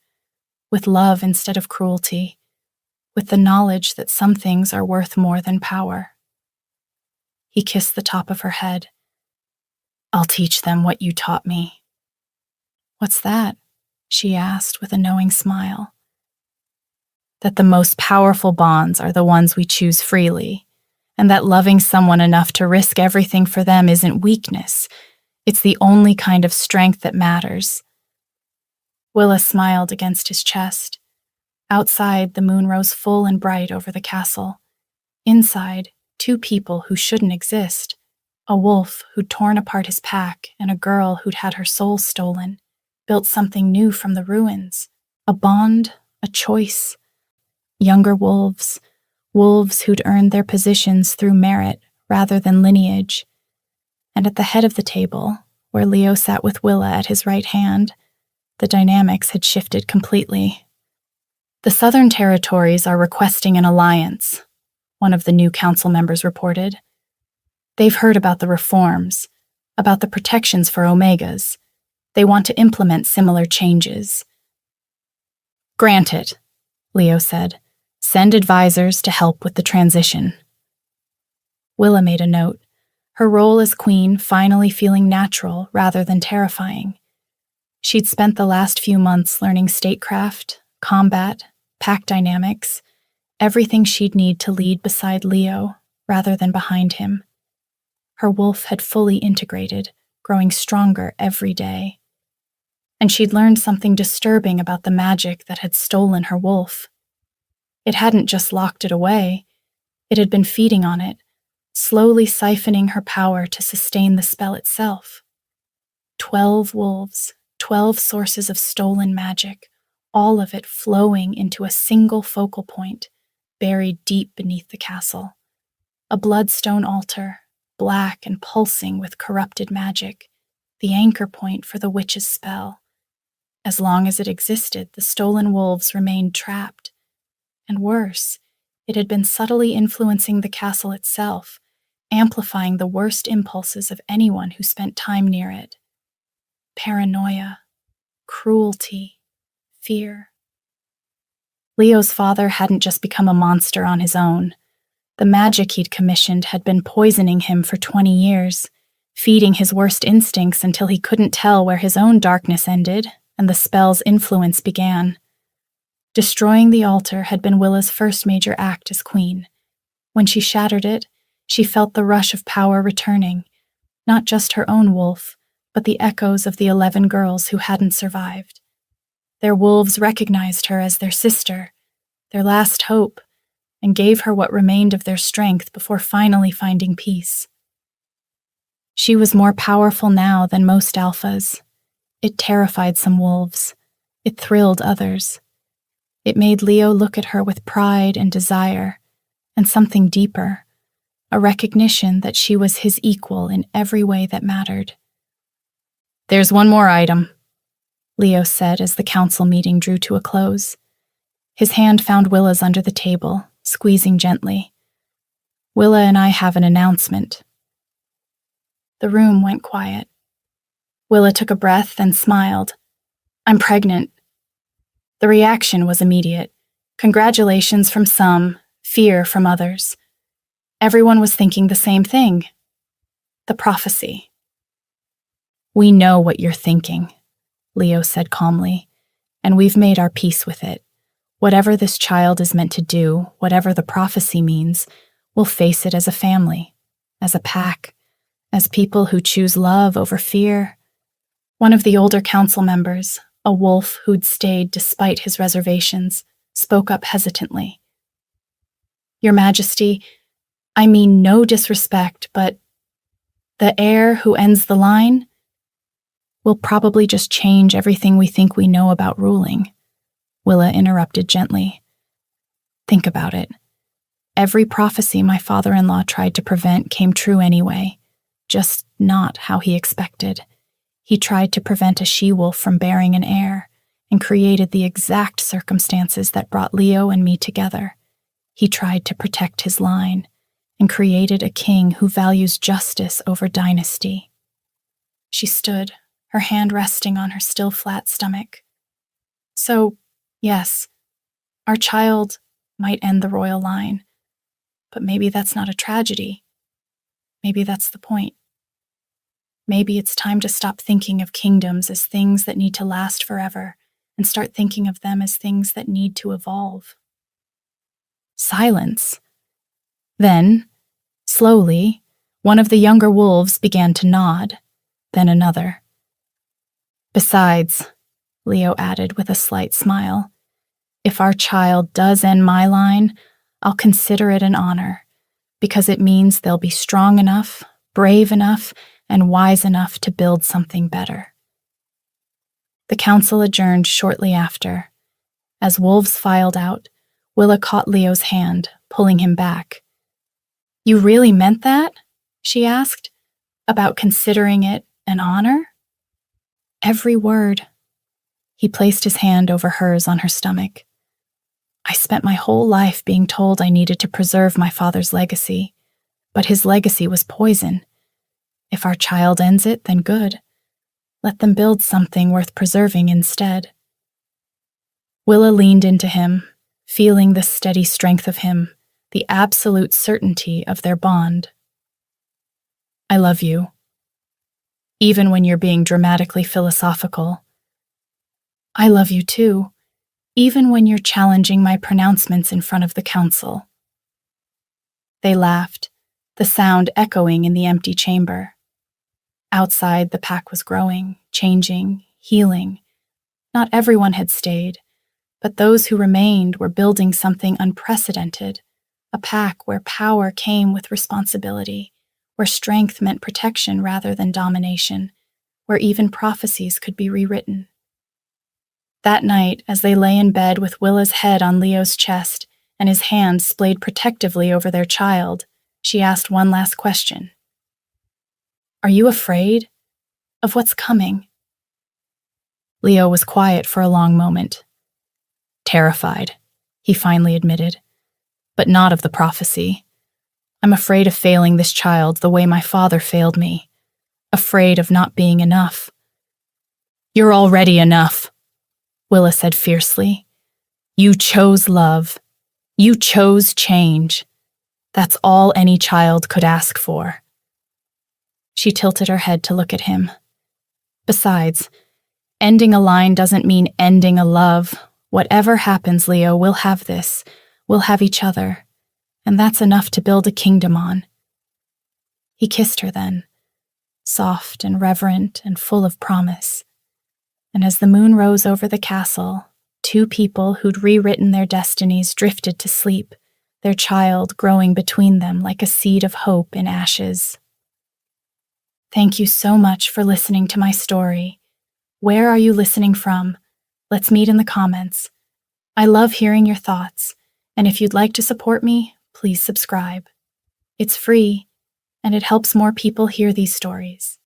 with love instead of cruelty, with the knowledge that some things are worth more than power." He kissed the top of her head. "I'll teach them what you taught me." "What's that?" she asked with a knowing smile. "That the most powerful bonds are the ones we choose freely, and that loving someone enough to risk everything for them isn't weakness. It's the only kind of strength that matters." Willa smiled against his chest. Outside, the moon rose full and bright over the castle. Inside, two people who shouldn't exist. A wolf who'd torn apart his pack and a girl who'd had her soul stolen, built something new from the ruins. A bond, a choice. Younger wolves, wolves who'd earned their positions through merit rather than lineage. And at the head of the table, where Leo sat with Willa at his right hand, the dynamics had shifted completely. "The Southern Territories are requesting an alliance," one of the new council members reported. "They've heard about the reforms, about the protections for Omegas. They want to implement similar changes." "Granted," Leo said. "Send advisors to help with the transition." Willa made a note, her role as queen finally feeling natural rather than terrifying. She'd spent the last few months learning statecraft, combat, pack dynamics, everything she'd need to lead beside Leo rather than behind him. Her wolf had fully integrated, growing stronger every day. And she'd learned something disturbing about the magic that had stolen her wolf. It hadn't just locked it away, it had been feeding on it, slowly siphoning her power to sustain the spell itself. 12 wolves, 12 sources of stolen magic, all of it flowing into a single focal point, buried deep beneath the castle. A bloodstone altar, black and pulsing with corrupted magic, the anchor point for the witch's spell. As long as it existed, the stolen wolves remained trapped. And worse, it had been subtly influencing the castle itself, amplifying the worst impulses of anyone who spent time near it. Paranoia, cruelty, fear. Leo's father hadn't just become a monster on his own. The magic he'd commissioned had been poisoning him for 20 years, feeding his worst instincts until he couldn't tell where his own darkness ended and the spell's influence began. Destroying the altar had been Willa's first major act as queen. When she shattered it, she felt the rush of power returning, not just her own wolf, but the echoes of the 11 girls who hadn't survived. Their wolves recognized her as their sister, their last hope, and gave her what remained of their strength before finally finding peace. She was more powerful now than most alphas. It terrified some wolves. It thrilled others. It made Leo look at her with pride and desire, and something deeper, a recognition that she was his equal in every way that mattered. "There's one more item," Leo said as the council meeting drew to a close. His hand found Willa's under the table, squeezing gently. "Willa and I have an announcement." The room went quiet. Willa took a breath and smiled. "I'm pregnant." The reaction was immediate. Congratulations from some, fear from others. Everyone was thinking the same thing. The prophecy. "We know what you're thinking," Leo said calmly, "and we've made our peace with it. Whatever this child is meant to do, whatever the prophecy means, we'll face it as a family, as a pack, as people who choose love over fear." One of the older council members, a wolf who'd stayed despite his reservations, spoke up hesitantly. "Your Majesty, I mean no disrespect, but the heir who ends the line will probably just change everything we think we know about ruling," Willa interrupted gently. "Think about it. Every prophecy my father-in-law tried to prevent came true anyway, just not how he expected. He tried to prevent a she-wolf from bearing an heir, and created the exact circumstances that brought Leo and me together. He tried to protect his line, and created a king who values justice over dynasty." She stood, her hand resting on her still flat stomach. "So, yes, our child might end the royal line, but maybe that's not a tragedy. Maybe that's the point. Maybe it's time to stop thinking of kingdoms as things that need to last forever and start thinking of them as things that need to evolve." Silence. Then, slowly, one of the younger wolves began to nod, then another. "Besides," Leo added with a slight smile, "if our child does end my line, I'll consider it an honor, because it means they'll be strong enough, brave enough, and wise enough to build something better." The council adjourned shortly after. As wolves filed out, Willa caught Leo's hand, pulling him back. "You really meant that?" she asked. "About considering it an honor?" "Every word." He placed his hand over hers on her stomach. "I spent my whole life being told I needed to preserve my father's legacy, but his legacy was poison. If our child ends it, then good. Let them build something worth preserving instead." Willa leaned into him, feeling the steady strength of him, the absolute certainty of their bond. "I love you. Even when you're being dramatically philosophical. I love you too, even when you're challenging my pronouncements in front of the council." They laughed, the sound echoing in the empty chamber. Outside, the pack was growing, changing, healing. Not everyone had stayed, but those who remained were building something unprecedented, a pack where power came with responsibility, where strength meant protection rather than domination, where even prophecies could be rewritten. That night, as they lay in bed with Willa's head on Leo's chest and his hands splayed protectively over their child, she asked one last question. Are you afraid of what's coming? Leo was quiet for a long moment. Terrified, he finally admitted, but not of the prophecy. I'm afraid of failing this child the way my father failed me, afraid of not being enough. You're already enough, Willa said fiercely. You chose love. You chose change. That's all any child could ask for. She tilted her head to look at him. Besides, ending a line doesn't mean ending a love. Whatever happens, Leo, we'll have this. We'll have each other. And that's enough to build a kingdom on. He kissed her then, soft and reverent and full of promise. And as the moon rose over the castle, two people who'd rewritten their destinies drifted to sleep, their child growing between them like a seed of hope in ashes. Thank you so much for listening to my story. Where are you listening from? Let's meet in the comments. I love hearing your thoughts, and if you'd like to support me, please subscribe. It's free, and it helps more people hear these stories.